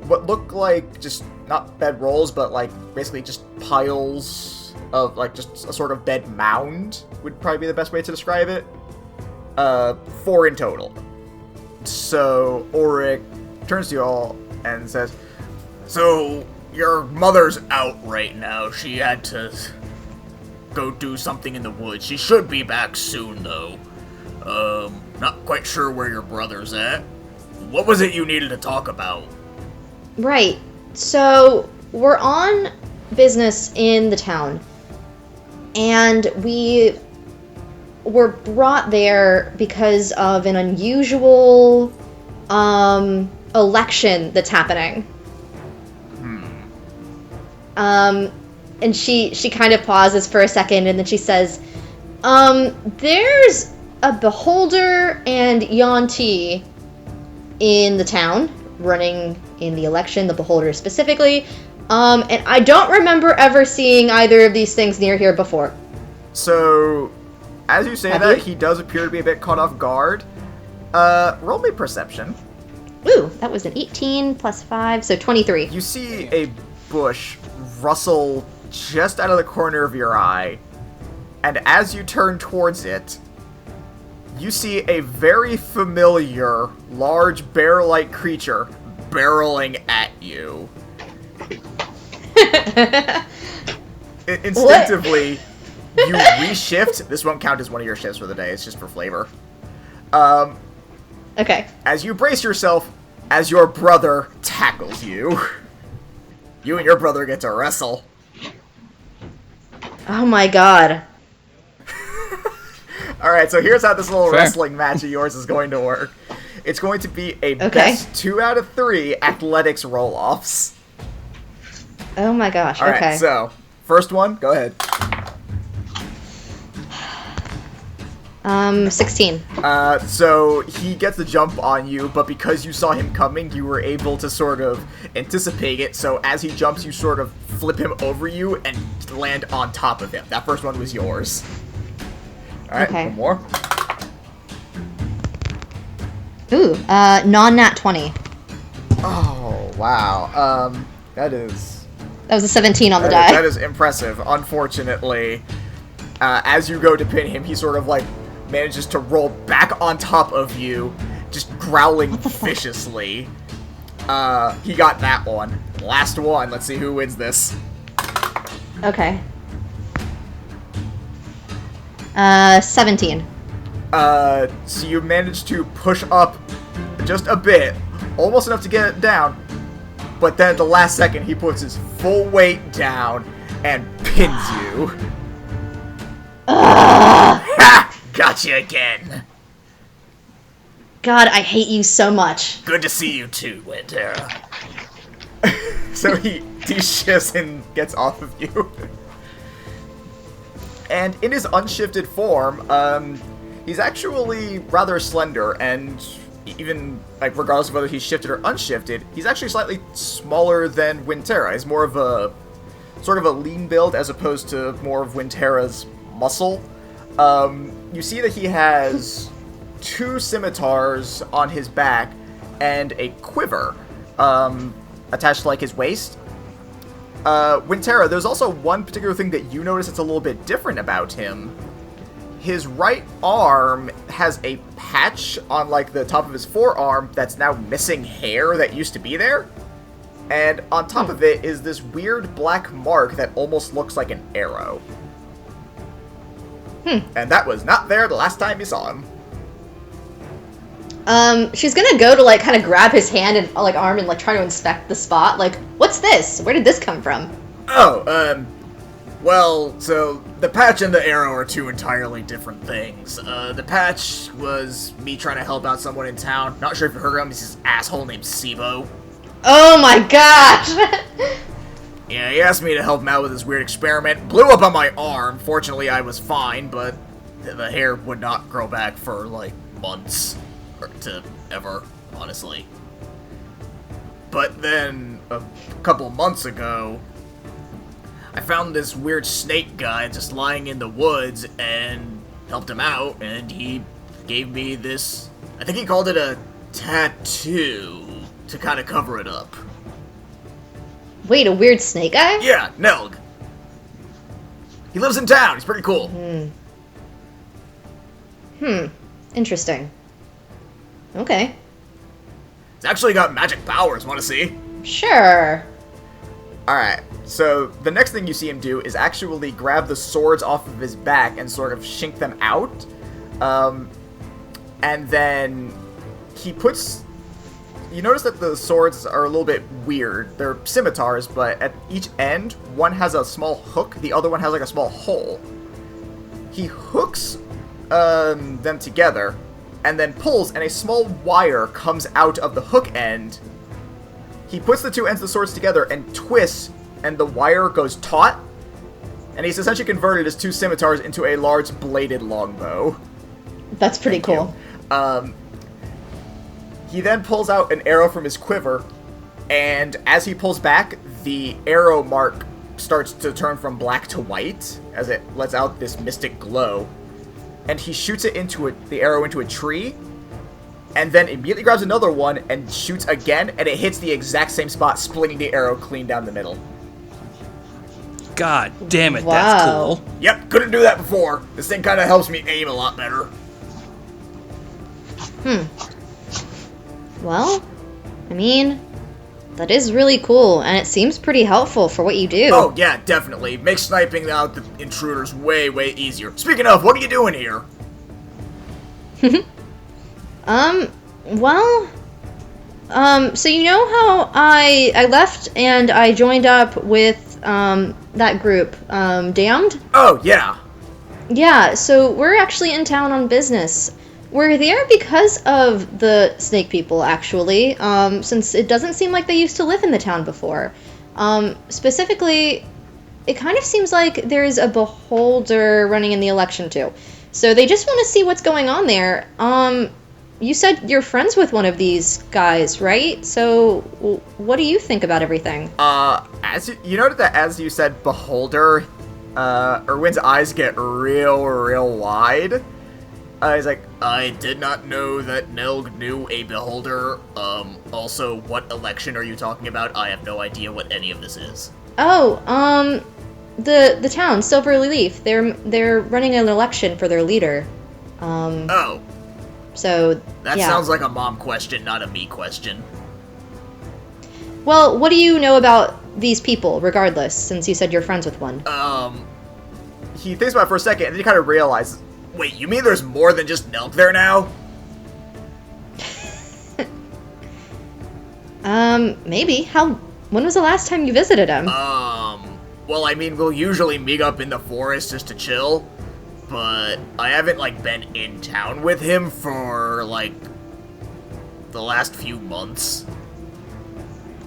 S1: what look like just not bedrolls, but like basically just piles of, like, just a sort of bed mound would probably be the best way to describe it. 4 in total. So Ulrich turns to you all and says, "So your mother's out right now. She had to go do something in the woods. She should be back soon, though. Not quite sure where your brother's at. What was it you needed to talk about?"
S3: Right. So we're on business in the town, and we were brought there because of an unusual election that's happening. And she kind of pauses for a second, and then she says, there's a beholder and Yanti in the town, running in the election, the beholder specifically, and I don't remember ever seeing either of these things near here before.
S1: So, as you say he does appear to be a bit caught off guard. Roll me perception.
S3: Ooh, that was an 18 plus 5, so 23.
S1: You see a bush rustle just out of the corner of your eye, and as you turn towards it, you see a very familiar, large bear-like creature barreling at you. Instinctively, you reshift. This won't count as one of your shifts for the day, it's just for flavor.
S3: Okay.
S1: As you brace yourself, as your brother tackles you. You and your brother get to wrestle.
S3: Oh my god.
S1: Alright, so here's how this little wrestling match of yours is going to work. It's going to be a best 2 out of 3 athletics roll-offs.
S3: Oh my gosh,
S1: All right,
S3: okay.
S1: So, first one, go ahead.
S3: 16.
S1: So he gets the jump on you, but because you saw him coming, you were able to sort of anticipate it, so as he jumps, you sort of flip him over you and land on top of him. That first one was yours. Alright, one more.
S3: Ooh, non-nat 20.
S1: Oh, wow. That was
S3: a 17 on the die.
S1: That is impressive. Unfortunately, as you go to pin him, he sort of, like, manages to roll back on top of you, just growling viciously. He got that one. Last one. Let's see who wins this.
S3: Okay. 17.
S1: So you managed to push up just a bit, almost enough to get it down, but then at the last second he puts his full weight down and pins you. Ha! Gotcha again.
S3: God, I hate you so much.
S1: Good to see you too, Winterra. So he shifts and gets off of you. And in his unshifted form, he's actually rather slender, and even, like, regardless of whether he's shifted or unshifted, he's actually slightly smaller than Winterra. He's more of a, sort of a lean build as opposed to more of Winterra's muscle. You see that he has 2 scimitars on his back and a quiver attached to, like, his waist. Winterra, there's also one particular thing that you notice that's a little bit different about him. his right arm has a patch on, like, the top of his forearm that's now missing hair that used to be there. And on top of it is this weird black mark that almost looks like an arrow. And that was not there the last time you saw him.
S3: She's gonna go to, like, kind of grab his hand and, like, arm and, like, try to inspect the spot. Like, what's this? Where did this come from?
S1: Oh, well, so the patch and the arrow are two entirely different things. The patch was me trying to help out someone in town. Not sure if you heard of him, he's this asshole named Sibo.
S3: Oh my gosh!
S1: Yeah, he asked me to help him out with his weird experiment. Blew up on my arm. Fortunately, I was fine, but the hair would not grow back for, like, months. Or to ever, honestly. But then, a couple months ago, I found this weird snake guy just lying in the woods and helped him out, and he gave me this, I think he called it a tattoo to kind of cover it up.
S3: Wait, a weird snake guy?
S1: Yeah, Nelg. He lives in town, he's pretty cool.
S3: Interesting. Okay.
S1: He's actually got magic powers, wanna see?
S3: Sure.
S1: Alright, so the next thing you see him do is actually grab the swords off of his back and sort of shink them out. And then he puts... You notice that the swords are a little bit weird. They're scimitars, but at each end, one has a small hook, the other one has like a small hole. He hooks them together, and then pulls, and a small wire comes out of the hook end. He puts the two ends of the swords together and twists, and the wire goes taut, and he's essentially converted his two scimitars into a large bladed longbow.
S3: That's pretty cool.
S1: He then pulls out an arrow from his quiver, and as he pulls back, the arrow mark starts to turn from black to white as it lets out this mystic glow. And he shoots it the arrow into a tree, and then immediately grabs another one and shoots again, and it hits the exact same spot, splitting the arrow clean down the middle.
S4: God damn it,
S3: Wow.
S4: that's cool.
S1: Yep, couldn't do that before. This thing kind of helps me aim a lot better.
S3: Well, I mean, that is really cool, and it seems pretty helpful for what you do.
S1: Oh, yeah, definitely. Makes sniping out the intruders way, way easier. Speaking of, what are you doing here?
S3: So you know how I left and I joined up with, that group, Damned?
S1: Oh, yeah.
S3: Yeah, so we're actually in town on business. We're there because of the snake people, actually, since it doesn't seem like they used to live in the town before. Specifically, it kind of seems like there's a beholder running in the election, too. So they just want to see what's going on there. You said you're friends with one of these guys, right? So what do you think about everything?
S1: As you noted that as you said beholder, Erwin's eyes get real wide. He's like, I did not know that Nelg knew a beholder. Also, what election are you talking about? I have no idea what any of this is.
S3: Oh, the town, Silverly Leaf. They're running an election for their leader.
S1: Oh.
S3: So,
S1: That
S3: yeah.
S1: sounds like a mom question, not a me question.
S3: Well, what do you know about these people, regardless, since you said you're friends with one?
S1: He thinks about it for a second, and then he kind of realizes, wait, you mean there's more than just Nelg there now?
S3: Maybe. When was the last time you visited him?
S1: Well, I mean, we'll usually meet up in the forest just to chill, but I haven't, like, been in town with him for, like, the last few months.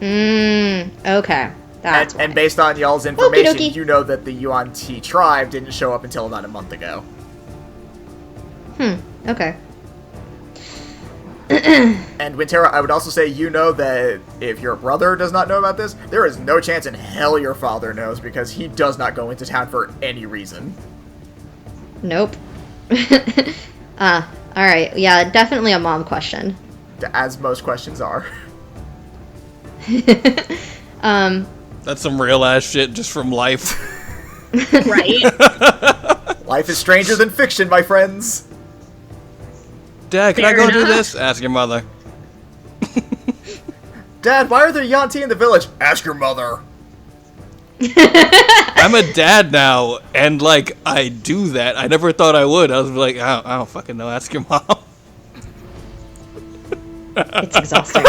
S3: Okay. That's why.
S1: And based on y'all's information,
S3: Okie dokie.
S1: you know that the Yuan Ti tribe didn't show up until about a month ago.
S3: Okay.
S1: And Winterra, I would also say you know that if your brother does not know about this, there is no chance in hell your father knows, because he does not go into town for any reason.
S3: Nope. Alright. Yeah, definitely a mom question.
S1: As most questions are.
S4: That's some real ass shit just from life.
S2: Right?
S1: Life is stranger than fiction, my friends.
S4: Dad, can I
S2: Fair
S4: go do
S2: enough.
S4: this? Ask your mother.
S1: Dad, why are there Yanti in the village? Ask your mother.
S4: I'm a dad now, and like I do that. I never thought I would. I was like, I don't fucking know. Ask your mom.
S3: It's exhausting.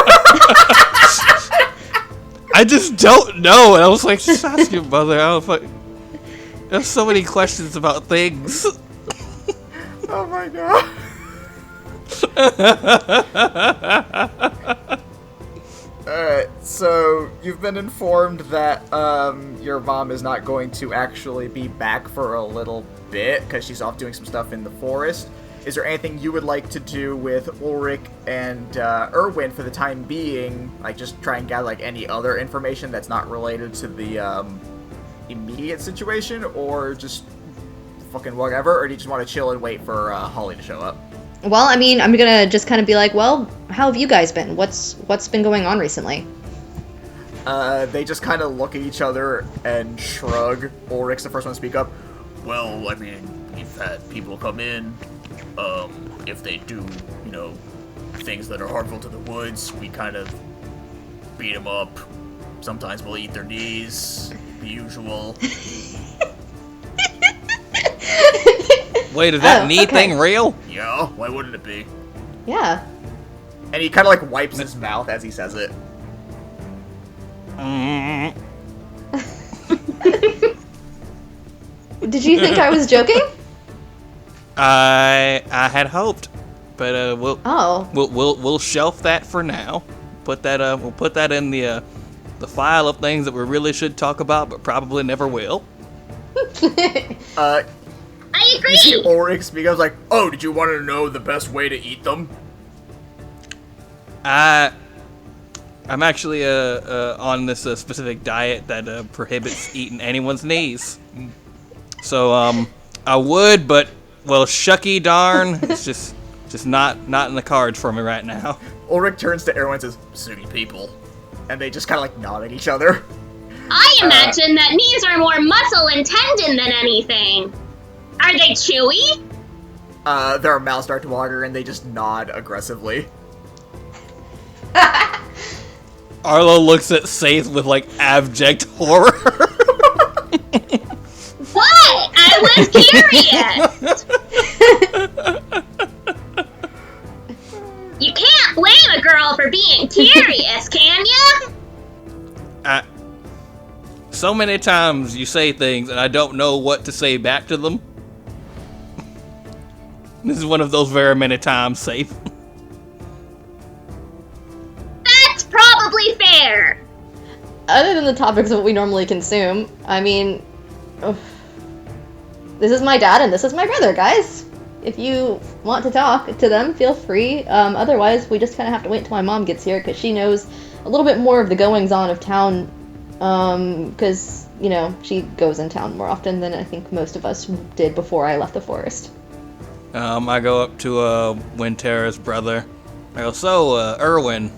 S4: I just don't know. And I was like, just ask your mother. I don't fucking. There's so many questions about things.
S1: Oh my god. Alright, so you've been informed that your mom is not going to actually be back for a little bit because she's off doing some stuff in the forest. Is there anything you would like to do with Ulrich and Erwin for the time being? Like, just try and gather like any other information that's not related to the immediate situation, or just fucking whatever? Or do you just want to chill and wait for Holly to show up?
S3: Well, I mean, I'm gonna just kind of be like, well, how have you guys been? What's been going on recently?
S1: They just kind of look at each other and shrug. Ulrich's the first one to speak up.
S5: Well, I mean, we've had people come in. If they do, things that are harmful to the woods, we kind of beat them up. Sometimes we'll eat their knees. The usual.
S4: Wait, is that knee
S3: okay.
S4: thing real?
S5: Yeah, why wouldn't it be?
S3: Yeah.
S1: And he kind of like wipes his mouth as he says it.
S4: Mm.
S3: Did you think I was joking?
S4: I had hoped, but
S3: Oh.
S4: we'll shelf that for now. Put that we'll put that in the file of things that we really should talk about, but probably never will.
S2: I
S1: You see
S2: agree.
S1: Ulrich speak. I was like,
S5: Oh, did you want to know the best way to eat them?
S4: I'm actually on this specific diet that prohibits eating anyone's knees. So I would, but well, shucky darn, it's just not in the cards for me right now.
S1: Ulrich turns to Erwin and says,
S5: City people.
S1: and they just kind of like nod at each other.
S2: I imagine that knees are more muscle and tendon than anything. Are they chewy?
S1: Their mouths start to water and they just nod aggressively.
S4: Arlo looks at Saith with like abject horror.
S2: What? I was curious. You can't blame a girl for being curious, can ya?
S4: So many times you say things and I don't know what to say back to them. This is one of those very many times, Saith.
S2: That's probably fair.
S3: Other than the topics of what we normally consume, I mean, this is my dad and this is my brother, guys. If you want to talk to them, feel free. Otherwise, we just kind of have to wait until my mom gets here because she knows a little bit more of the goings-on of town. Because, she goes in town more often than I think most of us did before I left the forest.
S4: I go up to Winterra's brother. I go, so, Erwin,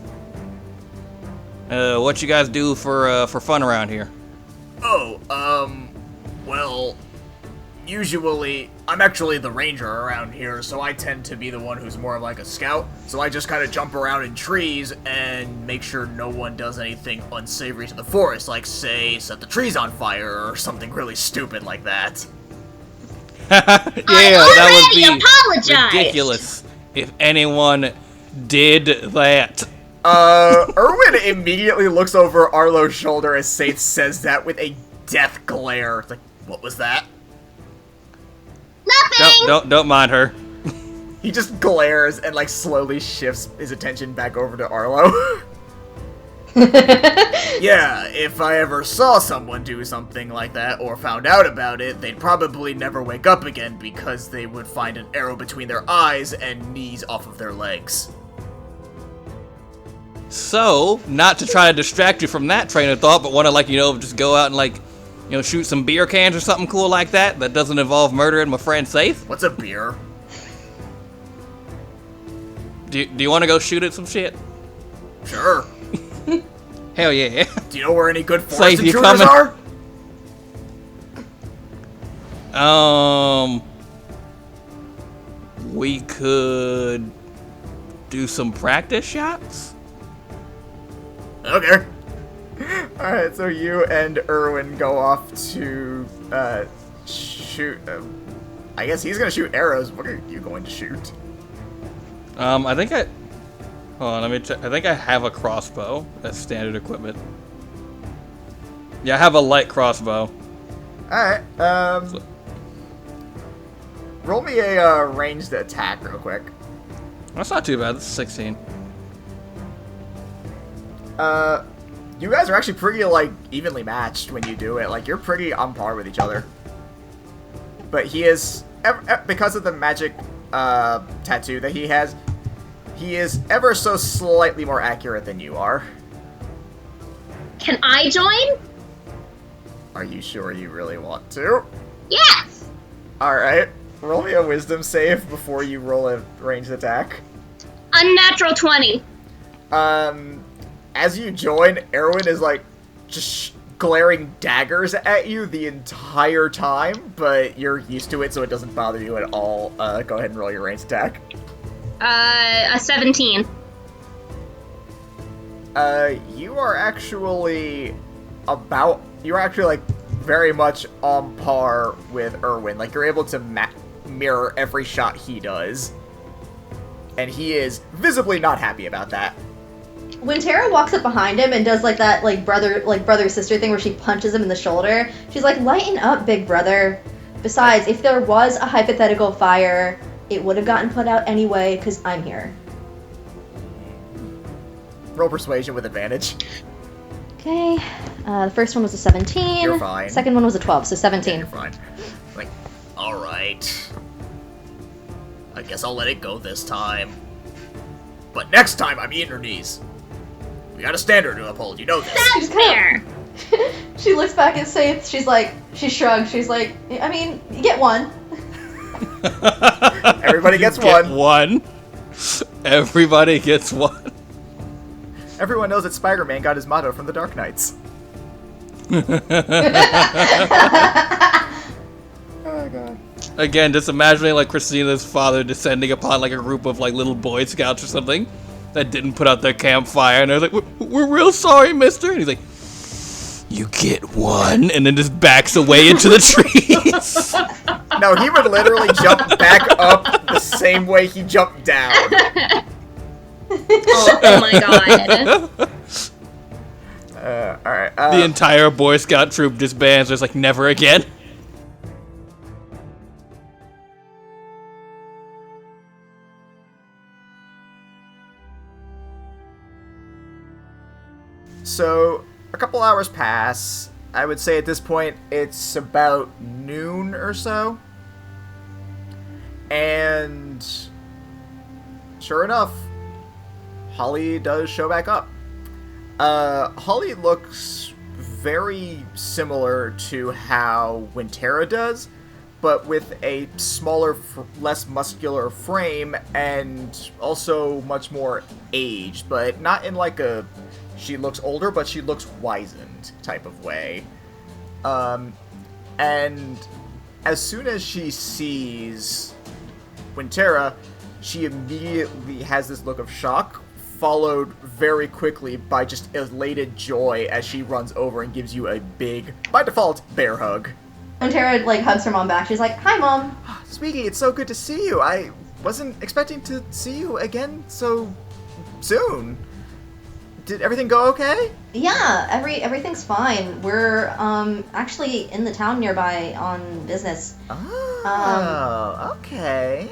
S4: what you guys do for fun around here?
S5: Oh, well, usually, I'm actually the ranger around here, so I tend to be the one who's more of like a scout. So I just kind of jump around in trees and make sure no one does anything unsavory to the forest, like, say, set the trees on fire or something really stupid like that.
S4: Yeah, that would
S2: already
S4: be
S2: apologized.
S4: ridiculous if anyone did that.
S1: Erwin immediately looks over Arlo's shoulder as Saith says that with a death glare. It's like,
S5: What was that?
S2: Nothing.
S4: Don't mind her.
S1: he just glares and like slowly shifts his attention back over to Arlo.
S5: Yeah, if I ever saw someone do something like that or found out about it, they'd probably never wake up again because they would find an arrow between their eyes and knees off of their legs.
S4: So, not to try to distract you from that train of thought, but want to just go out and shoot some beer cans or something cool like that doesn't involve murdering my friend Saith.
S5: What's a beer?
S4: Do you want to go shoot at some shit?
S5: Sure.
S4: Hell yeah.
S5: Do you know where any good forest
S4: Safe, you
S5: intruders
S4: coming?
S5: are?
S4: we could do some practice shots.
S1: Okay. Alright, so you and Erwin go off to shoot. I guess he's gonna shoot arrows. What are you going to shoot?
S4: I think I. Hold on, let me check. I think I have a crossbow. That's standard equipment. Yeah, I have a light crossbow.
S1: Alright, roll me a ranged attack real quick.
S4: That's not too bad. That's 16.
S1: You guys are actually pretty, like, evenly matched when you do it. Like, you're pretty on par with each other. But he is, because of the magic tattoo that he is ever so slightly more accurate than you are.
S2: Can I join?
S1: Are you sure you really want to?
S2: Yes!
S1: Alright, roll me a wisdom save before you roll a ranged attack.
S2: Unnatural 20.
S1: As you join, Erwin is, like, just glaring daggers at you the entire time, but you're used to it, so it doesn't bother you at all. Go ahead and roll your ranged attack.
S2: A 17.
S1: You are actually like, very much on par with Erwin. Like, you're able to mirror every shot he does. And he is visibly not happy about that.
S3: Winterra walks up behind him and does like that brother sister thing where she punches him in the shoulder. She's like, "Lighten up, big brother." Besides, if there was a hypothetical fire, it would have gotten put out anyway because I'm here.
S1: Roll persuasion with advantage.
S3: Okay. The first one was a 17.
S1: You're fine.
S3: Second one was a 12, so 17.
S1: You're fine.
S5: Like, alright. I guess I'll let it go this time. But next time, I'm eating her knees. We got a standard to uphold, you know this.
S2: That's fair.
S3: She looks back at Saith. She shrugs. She's like, I mean, you get one.
S1: Everybody gets
S4: Get
S1: one.
S4: one. Everybody gets one.
S1: Everyone knows that Spider-Man got his motto from the Dark Knights. Oh god.
S4: Again, just imagining like Christina's father descending upon like a group of like little Boy Scouts or something that didn't put out their campfire, and they're like, "We're real sorry, mister." And he's like, "You get one," and then just backs away into the trees.
S1: No, he would literally jump back up the same way he jumped down.
S2: Oh my god.
S1: Alright.
S4: The entire Boy Scout troop disbands. There's like never again.
S1: So, a couple hours pass. I would say at this point it's about noon or so. And sure enough, Holly does show back up. Holly looks very similar to how Winterra does, but with a smaller, less muscular frame, and also much more aged, but not in like a she looks older, but she looks wizened type of way. And as soon as she sees Winterra, she immediately has this look of shock, followed very quickly by just elated joy as she runs over and gives you a big, by default, bear hug.
S3: Winterra like hugs her mom back. She's like, "Hi, Mom."
S1: Sweetie, it's so good to see you. I wasn't expecting to see you again so soon. Did everything go okay?
S3: Yeah, everything's fine. We're actually in the town nearby on business.
S1: Oh, okay.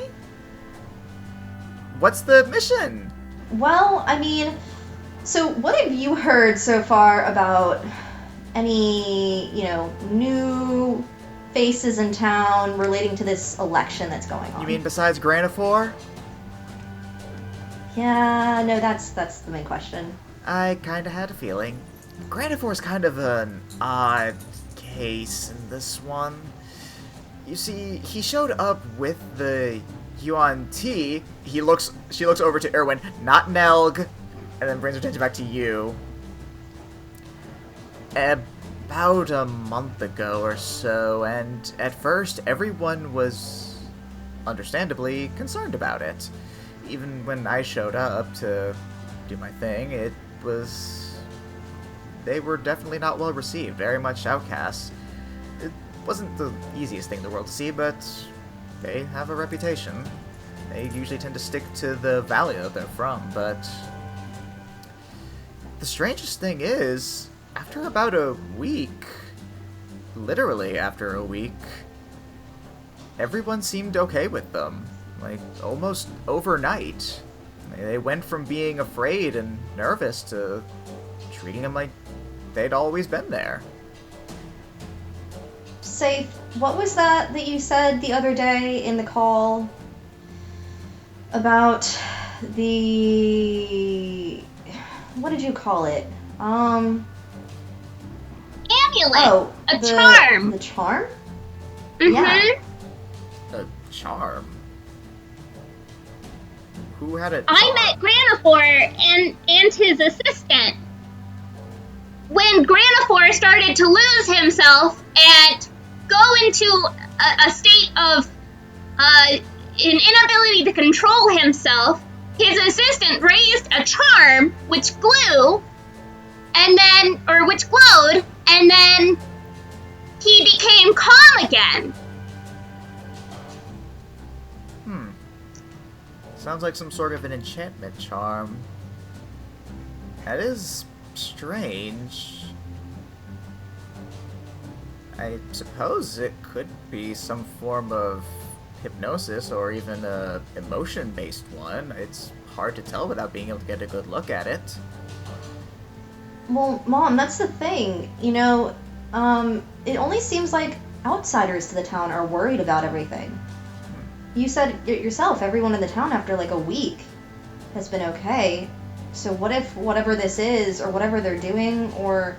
S1: What's the mission?
S3: Well, I mean, so what have you heard so far about any, new faces in town relating to this election that's going on?
S1: You mean besides Granifor?
S3: Yeah, no, that's the main question.
S1: I kinda had a feeling. Granifor's kind of an odd case in this one. You see, he showed up with the Yuan Ti. She looks over to Erwin, not Nelg, and then brings her attention back to you. About a month ago or so, and at first everyone was understandably concerned about it. Even when I showed up to do my thing, it was... They were definitely not well received, very much outcasts. It wasn't the easiest thing in the world to see, but they have a reputation. They usually tend to stick to the valley that they're from, but... The strangest thing is, after about a week, literally after a week, everyone seemed okay with them. Like, almost overnight. They went from being afraid and nervous to treating them like they'd always been there.
S3: Safe, what was that you said the other day in the call about the... What did you call it?
S2: Amulet!
S3: Oh,
S2: a charm!
S3: The charm?
S2: Mm-hmm.
S3: Yeah.
S1: A charm? Who had a charm?
S2: I met Granifor and his assistant. When Granifor started to lose himself and go into a state of an inability to control himself, his assistant raised a charm which glowed, and then he became calm again.
S1: Sounds like some sort of an enchantment charm. That is strange. I suppose it could be some form of hypnosis or even a emotion-based one. It's hard to tell without being able to get a good look at it.
S3: Well, Mom, that's the thing. You know, it only seems like outsiders to the town are worried about everything. You said it yourself, everyone in the town after like a week has been okay. So what if whatever this is, or whatever they're doing, or,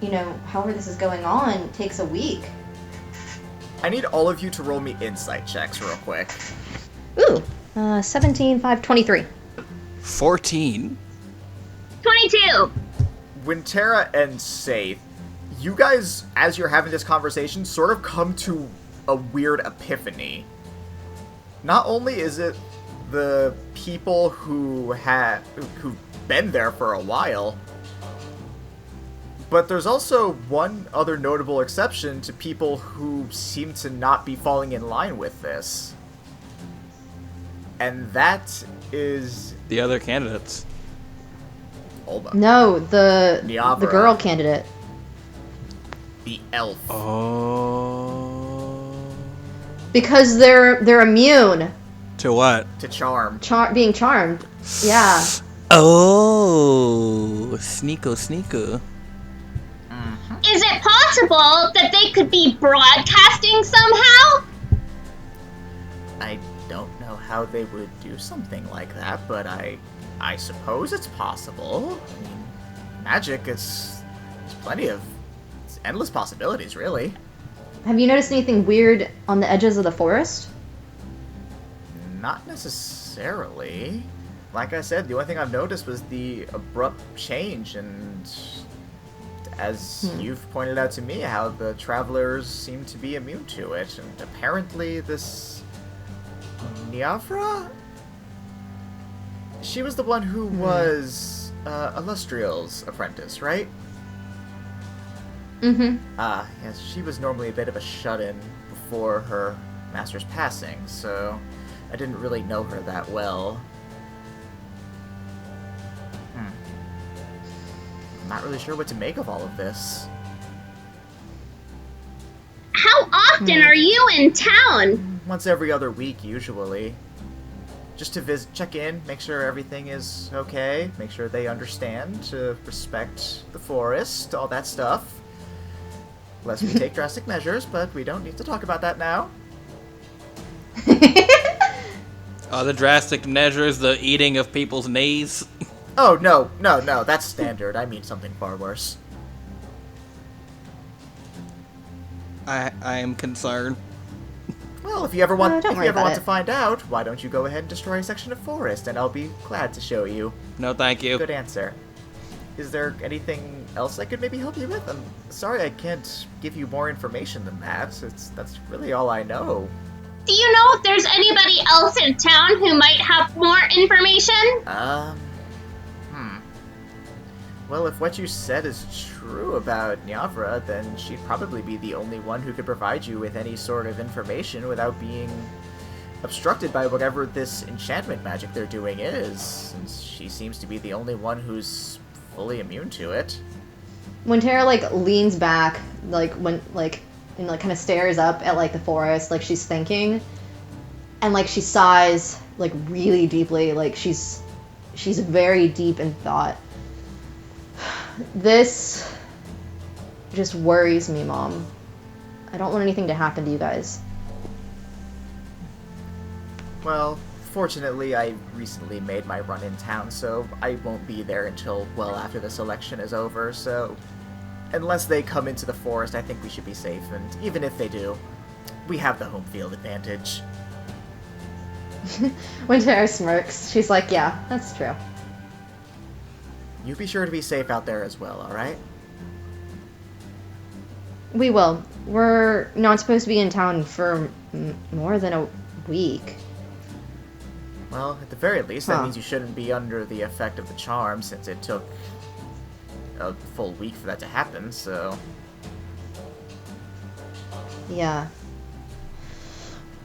S3: you know, however this is going on, takes a week?
S1: I need all of you to roll me insight checks real quick.
S3: Ooh, 17, 5, 23.
S4: 14.
S2: 22.
S1: Winterra and Saith, you guys, as you're having this conversation, sort of come to a weird epiphany. Not only is it the people who've been there for a while, but there's also one other notable exception to people who seem to not be falling in line with this. And that is...
S4: The other candidates.
S1: Olma.
S3: No, the
S1: Niavara.
S3: girl candidate.
S1: The elf.
S4: Oh.
S3: Because they're immune.
S4: To what?
S1: To charm.
S3: Being charmed. Yeah.
S4: Oh. Sneako.
S2: Is it possible that they could be broadcasting somehow?
S1: I don't know how they would do something like that, but I suppose it's possible. I mean, magic is... There's plenty of... It's endless possibilities, really.
S3: Have you noticed anything weird on the edges of the forest?
S1: Not necessarily. Like I said, the only thing I've noticed was the abrupt change, and as you've pointed out to me, how the travelers seem to be immune to it, and apparently this Niavra? She was the one who was Illustrial's apprentice, right?
S3: Mm-hmm.
S1: Yes, she was normally a bit of a shut-in before her master's passing, so I didn't really know her that well. I'm not really sure what to make of all of this.
S2: How often are you in town?
S1: Once every other week, usually. Just to check in, make sure everything is okay, make sure they understand to respect the forest, all that stuff. Lest we take drastic measures, but we don't need to talk about that now.
S4: The drastic measures, the eating of people's knees.
S1: Oh, no, that's standard. I mean something far worse.
S4: I am concerned.
S1: Well, if you ever want,
S3: don't worry about
S1: to
S3: it.
S1: find out, why don't you go ahead and destroy a section of forest, and I'll be glad to show you.
S4: No, thank you.
S1: Good answer. Is there anything else I could maybe help you with? I'm sorry I can't give you more information than that. That's really all I know.
S2: Do you know if there's anybody else in town who might have more information?
S1: Well, if what you said is true about Nyavra, then she'd probably be the only one who could provide you with any sort of information without being obstructed by whatever this enchantment magic they're doing is, since she seems to be the only one who's fully immune to it.
S3: Winterra, like, leans back, and kind of stares up at, like, the forest, like she's thinking, and, like, she sighs, like, really deeply, like she's very deep in thought. This just worries me, Mom. I don't want anything to happen to you guys.
S1: Well, fortunately, I recently made my run in town, so I won't be there until well after this election is over, so unless they come into the forest, I think we should be safe, and even if they do, we have the home field advantage.
S3: Winterra smirks. She's like, yeah, that's true.
S1: You be sure to be safe out there as well, alright?
S3: We will. We're not supposed to be in town for more than a week.
S1: Well, at the very least, that
S3: Huh.
S1: means you shouldn't be under the effect of the charm, since it took a full week for that to happen, so...
S3: Yeah.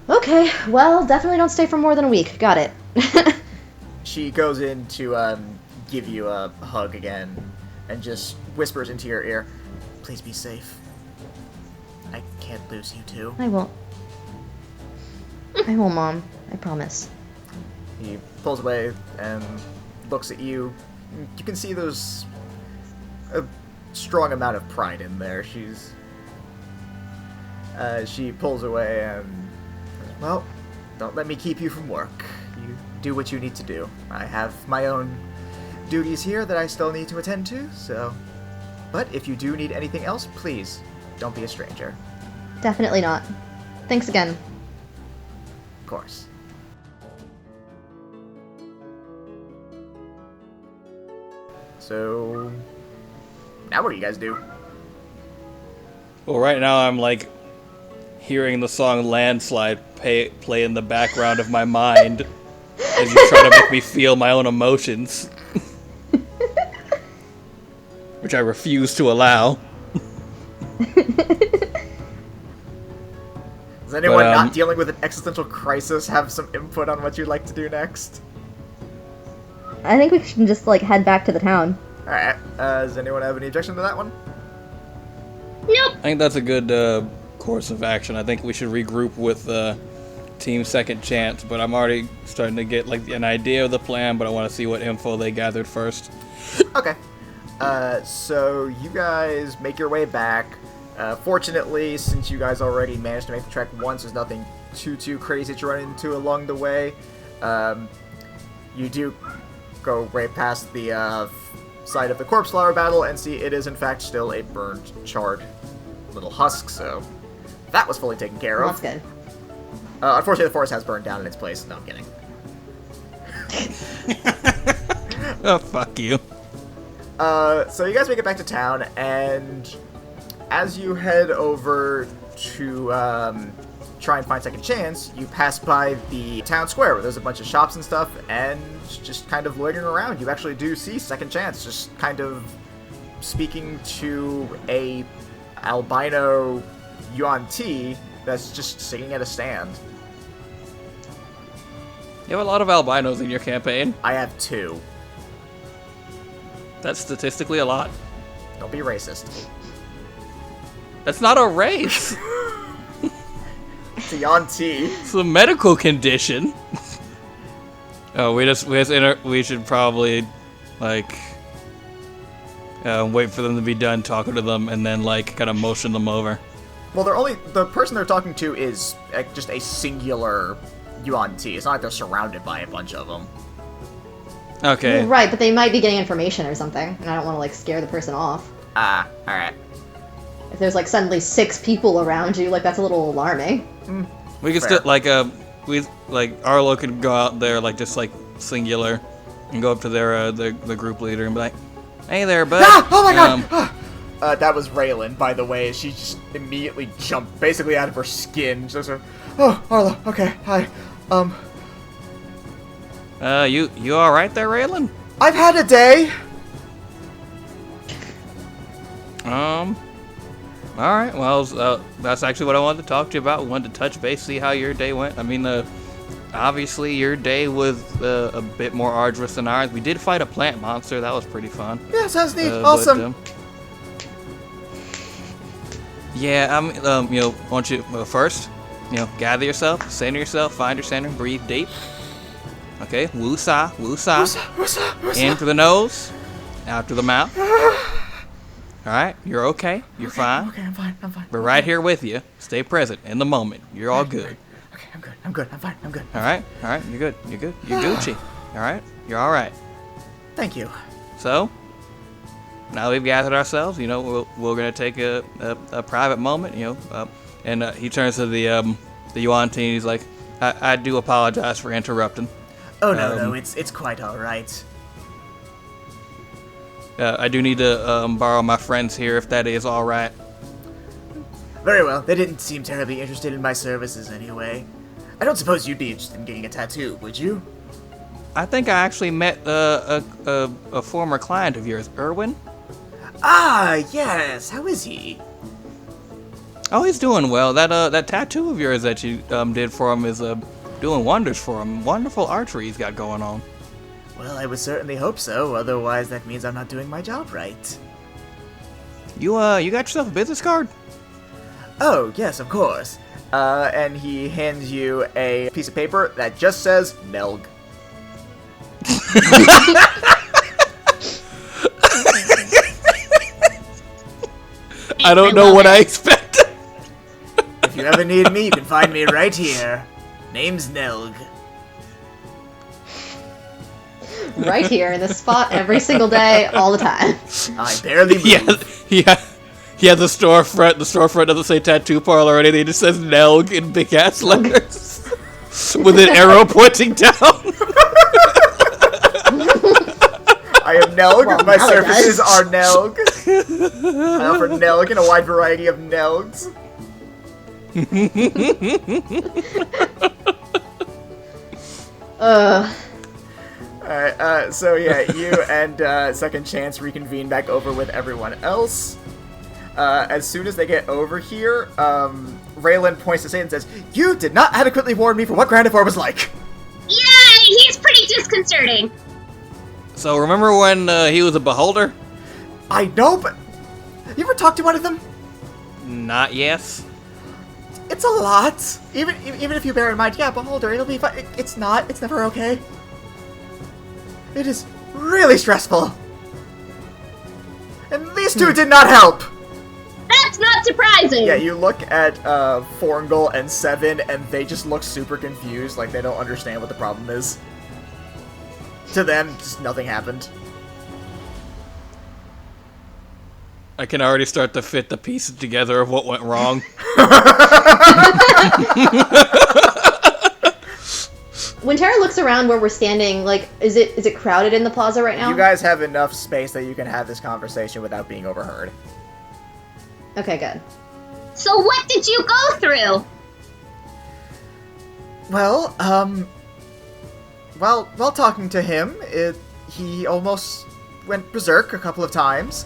S3: Okay, well, definitely don't stay for more than a week. Got it.
S1: She goes in to, give you a hug again, and just whispers into your ear, "Please be safe. I can't lose you two."
S3: I won't. I won't, Mom. I promise.
S1: He pulls away and looks at you. You can see there's a strong amount of pride in there. She pulls away and, well, don't let me keep you from work. You do what you need to do. I have my own duties here that I still need to attend to, so... But if you do need anything else, please, don't be a stranger.
S3: Definitely not. Thanks again.
S1: Of course. So... Now what do you guys do?
S4: Well, right now I'm like hearing the song Landslide play in the background of my mind as you try to make me feel my own emotions. Which I refuse to allow.
S1: Does anyone
S4: But,
S1: not dealing with an existential crisis have some input on what you'd like to do next?
S3: I think we should just, like, head back to the town.
S1: Alright, does anyone have any objection to that one?
S2: Nope.
S4: I think that's a good course of action. I think we should regroup with Team Second Chance, but I'm already starting to get like an idea of the plan, but I want to see what info they gathered first.
S1: Okay. So you guys make your way back. Fortunately, since you guys already managed to make the trek once, there's nothing too crazy to run into along the way. You do go right past the site of the corpse flower battle and see it is in fact still a burned, charred little husk, so that was fully taken care
S3: Well,
S1: of.
S3: that's good.
S1: Unfortunately, the forest has burned down in its place. No, I'm kidding.
S4: Oh, fuck you.
S1: So you guys make it back to town, and as you head over to try and find Second Chance, you pass by the town square where there's a bunch of shops and stuff, and just kind of loitering around, you actually do see Second Chance just kind of speaking to a albino Yuan Ti that's just sitting at a stand.
S4: You have a lot of albinos in your campaign.
S1: I have 2.
S4: That's statistically a lot.
S1: Don't be racist.
S4: That's not a race.
S1: It's a Yuan Ti.
S4: It's a medical condition. Oh, we should probably like wait for them to be done talking to them and then like kind of motion them over.
S1: Well, the person they're talking to is just a singular Yuan Ti. It's not like they're surrounded by a bunch of them.
S4: Okay.
S3: Right, but they might be getting information or something, and I don't want to, like, scare the person off.
S1: Alright.
S3: If there's, like, suddenly 6 people around you, like, that's a little alarming.
S4: We could
S1: Fair.
S4: still Arlo could go out there like just like singular and go up to their the group leader and be like, "Hey there, bud."
S1: Oh my god! That was Raylan, by the way. She just immediately jumped basically out of her skin. Just Oh, Arlo. Okay. Hi.
S4: You all right there, Raylan?
S1: I've had a day.
S4: All right. Well, that's actually what I wanted to talk to you about. We wanted to touch base, see how your day went. I mean, obviously your day was a bit more arduous than ours. We did fight a plant monster. That was pretty fun.
S1: Yeah, sounds neat. Awesome.
S4: Yeah, why don't you first, gather yourself, center yourself, find your center, breathe deep. Okay, woo-sa, woo-sa. In through the nose, out through the mouth. All right, you're okay. You're fine.
S1: Okay, I'm fine.
S4: We're right here with you. Stay present in the moment. You're all good.
S1: Okay, I'm good. I'm fine. I'm good.
S4: All right, you're good. You're Gucci. All right, you're all right.
S1: Thank you.
S4: So, now we've gathered ourselves. We're gonna take a private moment. And he turns to the Yuan team. He's like, I do apologize for interrupting.
S5: Oh no, it's quite all right.
S4: I do need to borrow my friends here, if that is all right.
S5: Very well. They didn't seem terribly interested in my services anyway. I don't suppose you'd be interested in getting a tattoo, would you?
S4: I think I actually met a former client of yours, Erwin.
S5: Ah, yes. How is he?
S4: Oh, he's doing well. That tattoo of yours that you did for him is doing wonders for him. Wonderful archery he's got going on.
S5: Well, I would certainly hope so. Otherwise, that means I'm not doing my job right.
S4: You got yourself a business card?
S5: Oh, yes, of course.
S1: And he hands you a piece of paper that just says Nelg.
S4: I don't know what I expected.
S5: If you ever need me, you can find me right here. Name's Nelg.
S3: Right here in this spot every single day, all the time.
S5: I barely move.
S4: Yeah, the storefront doesn't say tattoo parlor or anything. It just says Nelg in big ass letters with an arrow pointing down.
S1: I am Nelg.
S3: Well,
S1: My
S3: now it
S1: services
S3: does.
S1: are Nelg. I offer Nelg in a wide variety of Nelgs. Alright, so yeah, you and Second Chance reconvene back over with everyone else. As soon as they get over here, Raylan points to Satan and says, "You did not adequately warn me for what Grandifor was like."
S2: Yeah, he's pretty disconcerting.
S4: So remember when he was a beholder?
S1: I know, but you ever talked to one of them?
S4: Not yes.
S1: It's a lot. Even if you bear in mind, yeah, beholder, it'll be fine. It's not. It's never okay. It is really stressful. And these two did not help.
S2: That's not surprising.
S1: Yeah, you look at Forngal and Seven, and they just look super confused, like they don't understand what the problem is. To them, just nothing happened.
S4: I can already start to fit the pieces together of what went wrong.
S3: Winterra looks around where we're standing, like, is it crowded in the plaza right now?
S1: You guys have enough space that you can have this conversation without being overheard.
S3: Okay, good.
S2: So what did you go through?
S1: Well, while talking to him, he almost went berserk a couple of times.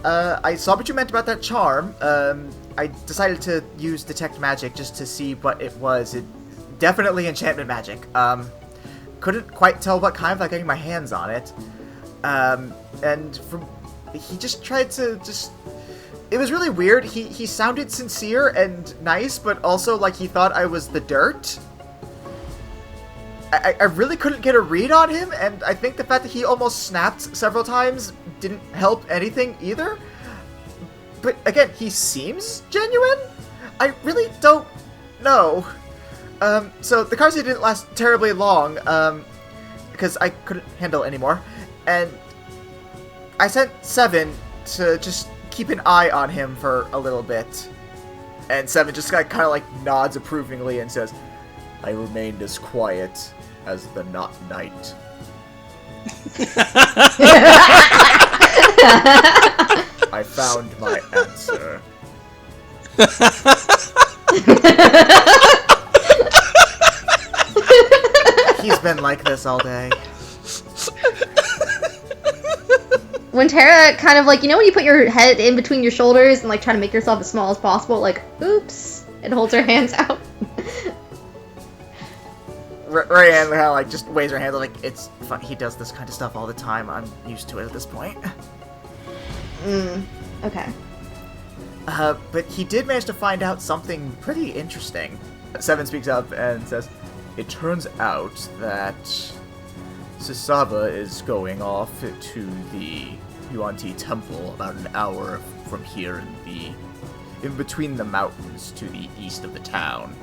S1: I saw what you meant about that charm. I decided to use Detect Magic just to see what it was. It definitely enchantment magic. Couldn't quite tell what kind without getting my hands on it. He just tried to It was really weird. He sounded sincere and nice, but also like he thought I was the dirt. I really couldn't get a read on him, and I think the fact that he almost snapped several times didn't help anything either. But again, he seems genuine? I really don't know. So the conversation didn't last terribly long, because I couldn't handle it anymore. And I sent Seven to just keep an eye on him for a little bit. And Seven just kind of like nods approvingly and says, "I remained as quiet as the not night." I found my answer. He's been like this all day.
S3: Winterra kind of like, you know when you put your head in between your shoulders and like try to make yourself as small as possible, like, oops, and holds her hands out.
S1: Rayanne kind of like just waves her hands like, it's fun. He does this kind of stuff all the time. I'm used to it at this point.
S3: Okay.
S1: But he did manage to find out something pretty interesting. Seven speaks up and says, it turns out that Sasaba is going off to the Yuan-Ti temple about an hour from here in between the mountains to the east of the town.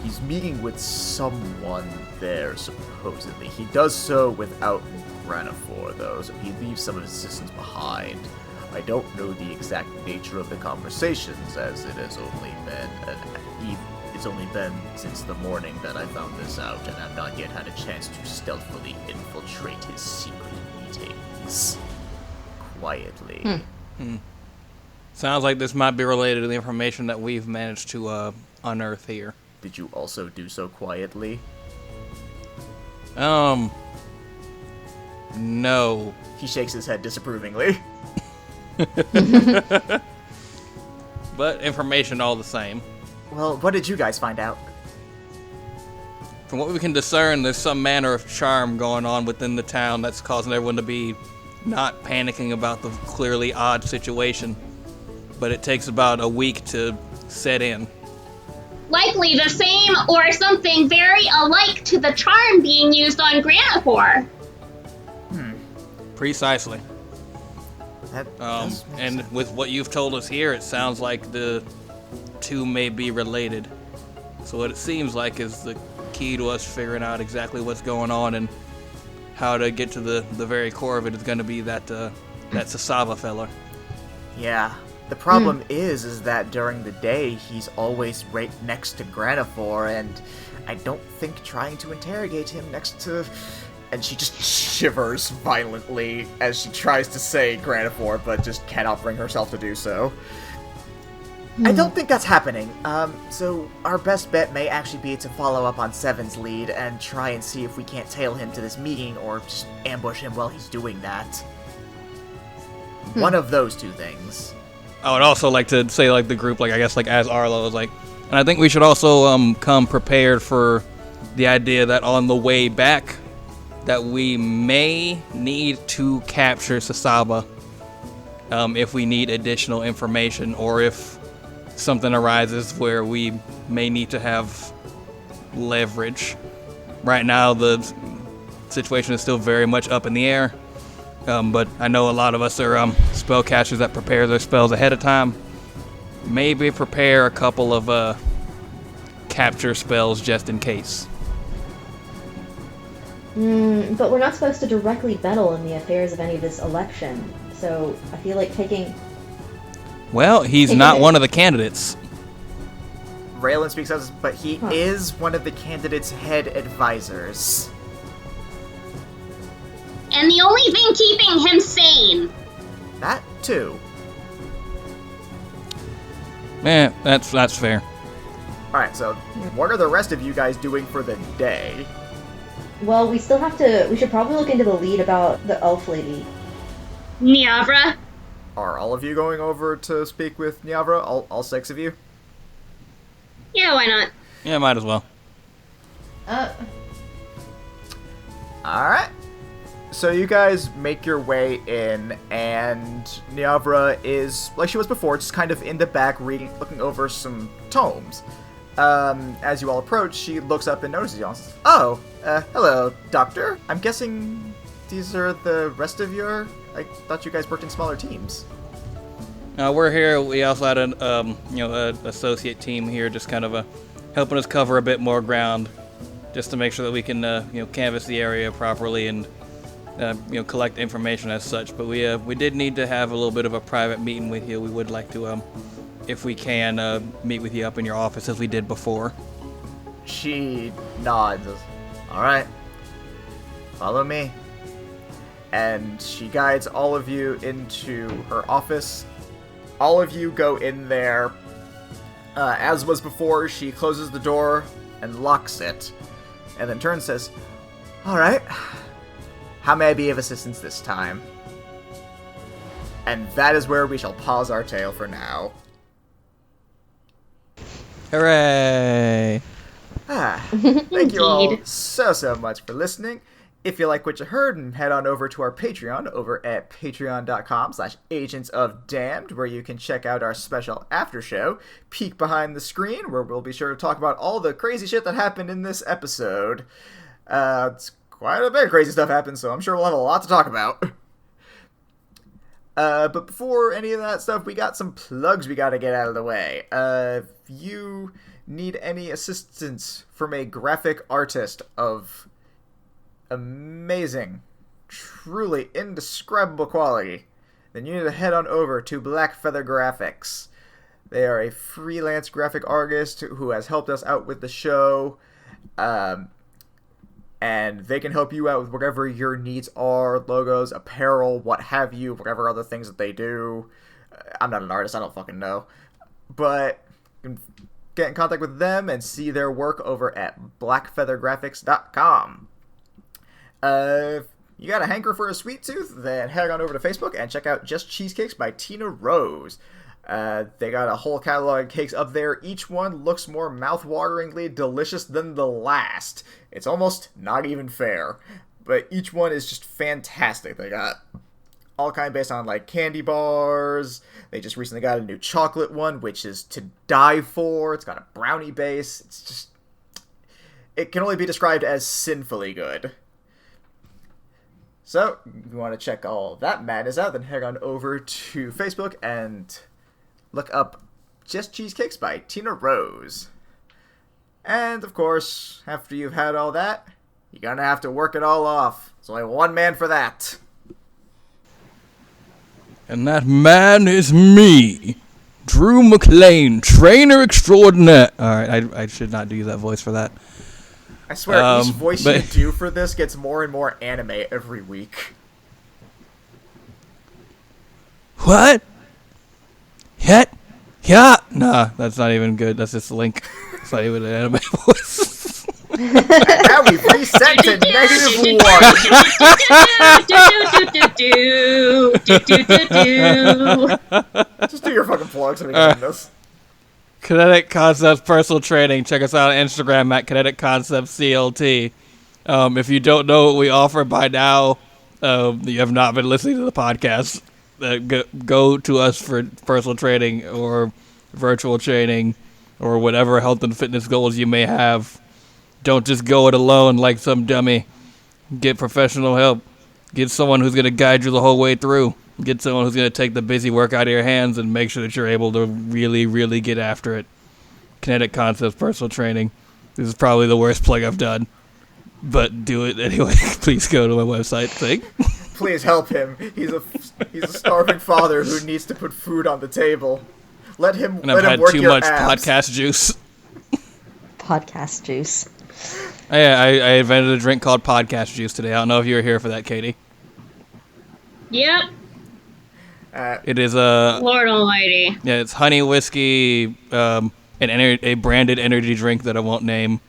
S1: He's meeting with someone there, supposedly. He does so without Granifor, though, so he leaves some of his assistants behind. I don't know the exact nature of the conversations, as it has only been since the morning that I found this out, and I've not yet had a chance to stealthily infiltrate his secret meetings. Quietly.
S4: Sounds like this might be related to the information that we've managed to unearth here.
S1: Did you also do so quietly?
S4: No.
S1: He shakes his head disapprovingly.
S4: But information all the same.
S1: Well, what did you guys find out?
S4: From what we can discern, there's some manner of charm going on within the town that's causing everyone to be not panicking about the clearly odd situation. But it takes about a week to set in.
S2: Likely the same or something very alike to the charm being used on Granifor.
S4: Precisely.
S1: That does make
S4: And
S1: sense.
S4: with what you've told us here, it sounds like the two may be related. So what it seems like is the key to us figuring out exactly what's going on and how to get to the very core of it is going to be that Sasaba fella.
S1: Yeah. The problem is that during the day, he's always right next to Granifor, and I don't think trying to interrogate him next to... And she just shivers violently as she tries to say Granifor, but just cannot bring herself to do so. I don't think that's happening. So our best bet may actually be to follow up on Seven's lead and try and see if we can't tail him to this meeting or just ambush him while he's doing that. One of those two things.
S4: I would also like to say, like, the group, like, I guess, like, as Arlo is like, and I think we should also come prepared for the idea that on the way back, that we may need to capture Sasaba if we need additional information, or if something arises where we may need to have leverage. Right now, the situation is still very much up in the air. But I know a lot of us are spellcasters that prepare their spells ahead of time. Maybe prepare a couple of capture spells just in case.
S3: But we're not supposed to directly meddle in the affairs of any of this election, so I feel like taking...
S4: Well, he's not one of the candidates.
S1: Raylan speaks up, but he is one of the candidates' head advisors.
S2: And the only thing keeping him sane.
S1: That too.
S4: Man, that's fair.
S1: Alright, so what are the rest of you guys doing for the day?
S3: Well, we still have to... We should probably look into the lead about the elf lady.
S2: Niavra?
S1: Are all of you going over to speak with Niavra? All six of you?
S2: Yeah, why not?
S4: Yeah, might as well.
S1: Alright. So you guys make your way in, and Niavra is, like she was before, just kind of in the back looking over some tomes. As you all approach, she looks up and notices you all. Oh, hello, Doctor. I'm guessing these are the rest of your... I thought you guys worked in smaller teams.
S4: We're here. We also had an associate team here, just kind of helping us cover a bit more ground, just to make sure that we can canvass the area properly and collect information as such. But we did need to have a little bit of a private meeting with you. We would like to, if we can, meet with you up in your office as we did before.
S1: She nods. Alright. Follow me. And she guides all of you into her office. All of you go in there. As was before, she closes the door and locks it. and then turns and says, "Alright, how may I be of assistance this time?" And that is where we shall pause our tale for now.
S4: Hooray!
S1: Thank you all so much for listening. If you like what you heard, head on over to our Patreon over at patreon.com/agentsofdamned, where you can check out our special after show, Peek Behind the Screen, where we'll be sure to talk about all the crazy shit that happened in this episode. It's quite a bit of crazy stuff happened, so I'm sure we'll have a lot to talk about. But before any of that stuff, we got some plugs we gotta get out of the way. If you need any assistance from a graphic artist of amazing, truly indescribable quality, then you need to head on over to Black Feather Graphics. They are a freelance graphic artist who has helped us out with the show, and they can help you out with whatever your needs are, logos, apparel, what have you, whatever other things that they do. I'm not an artist, I don't fucking know. But you can get in contact with them and see their work over at blackfeathergraphics.com. If you got a hanker for a sweet tooth, then head on over to Facebook and check out Just Cheesecakes by Tina Rose. They got a whole catalog of cakes up there. Each one looks more mouth-wateringly delicious than the last. It's almost not even fair. But each one is just fantastic. They got all kind based on like candy bars. They just recently got a new chocolate one, which is to die for. It's got a brownie base. It's just... it can only be described as sinfully good. So, if you want to check all that madness out, then head on over to Facebook and look up Just Cheesecakes by Tina Rose. And, of course, after you've had all that, you're gonna have to work it all off. There's only one man for that.
S4: And that man is me, Drew McLean, trainer extraordinaire. Alright, I should not do that voice for that.
S1: I swear, each voice you do for this gets more and more anime every week.
S4: What? Hit? Yeah? Nah, that's not even good. That's just Link. It's not even an anime voice.
S1: And now we've reset to -1. Just do your fucking plugs so we can end this.
S4: Kinetic Concepts Personal Training. Check us out on Instagram at Kinetic Concepts CLT. If you don't know what we offer by now, you have not been listening to the podcast. Go to us for personal training or virtual training or whatever health and fitness goals you may have. Don't just go it alone like some dummy. Get professional help. Get someone who's going to guide you the whole way through. Get someone who's going to take the busy work out of your hands and make sure that you're able to really, really get after it. Kinetic Concepts Personal Training. This is probably the worst plug I've done. But do it anyway. Please go to my website.
S1: Please help him. He's a starving father who needs to put food on the table. Let him
S4: and I've had
S1: work
S4: too
S1: your
S4: much
S1: abs.
S4: podcast juice.
S3: Podcast juice.
S4: Yeah, I invented a drink called podcast juice today. I don't know if you were here for that, Katie.
S2: Yep.
S4: It is a...
S2: Lord almighty.
S4: Yeah, it's honey whiskey, a branded energy drink that I won't name.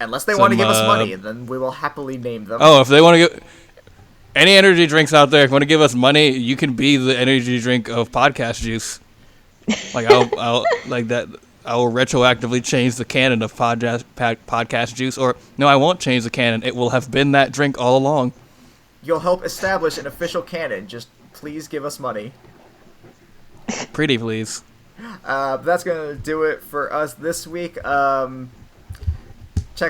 S1: Unless they want to give us money, then we will happily name them.
S4: Oh, if they want to give... Any energy drinks out there, if you want to give us money, you can be the energy drink of podcast juice. Like, I'll like that... I will retroactively change the canon of podcast juice. Or, no, I won't change the canon. It will have been that drink all along.
S1: You'll help establish an official canon. Just please give us money.
S4: Pretty please.
S1: That's going to do it for us this week. Check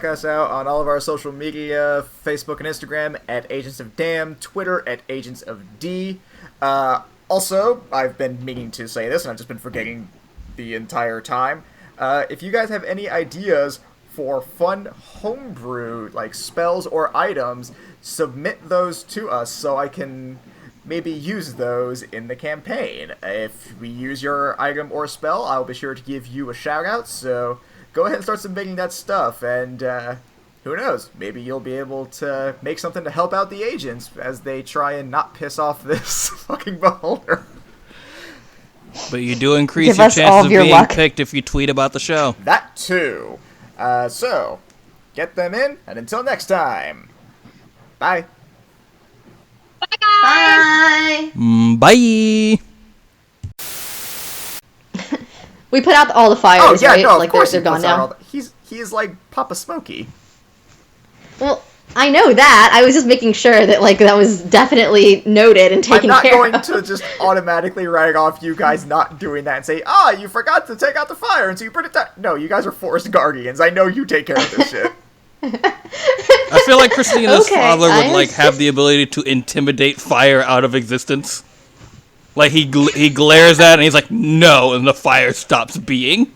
S1: us out on all of our social media, Facebook and Instagram at Agents of Damn, Twitter at Agents of D. Also, I've been meaning to say this, and I've just been forgetting the entire time. If you guys have any ideas for fun homebrew, like spells or items, submit those to us so I can maybe use those in the campaign. If we use your item or spell, I'll be sure to give you a shout out, so go ahead and start submitting that stuff, and who knows, maybe you'll be able to make something to help out the agents as they try and not piss off this fucking beholder.
S4: But you do increase
S3: Give
S4: your
S3: us all
S4: chances
S3: of
S4: of
S3: your
S4: being
S3: luck.
S4: picked if you tweet about the show.
S1: That too. So, get them in, and until next time, bye.
S2: Bye, guys.
S3: Bye.
S4: Bye.
S3: We put out all the fires,
S1: Oh yeah,
S3: right?
S1: no, of
S3: Like
S1: course
S3: they're
S1: he
S3: gone
S1: puts out
S3: now.
S1: all the, he is like Papa Smokey.
S3: Well, I know that. I was just making sure that like that was definitely noted and
S1: I'm
S3: taken
S1: not
S3: care
S1: going
S3: of.
S1: to just automatically write off you guys not doing that and say, you forgot to take out the fire, and so you put it down. No, you guys are forest guardians. I know you take care of this shit.
S4: I feel like Christina's
S3: Okay,
S4: father
S3: I
S4: would like have the ability to intimidate fire out of existence. Like he glares at it and he's like, no, and the fire stops being.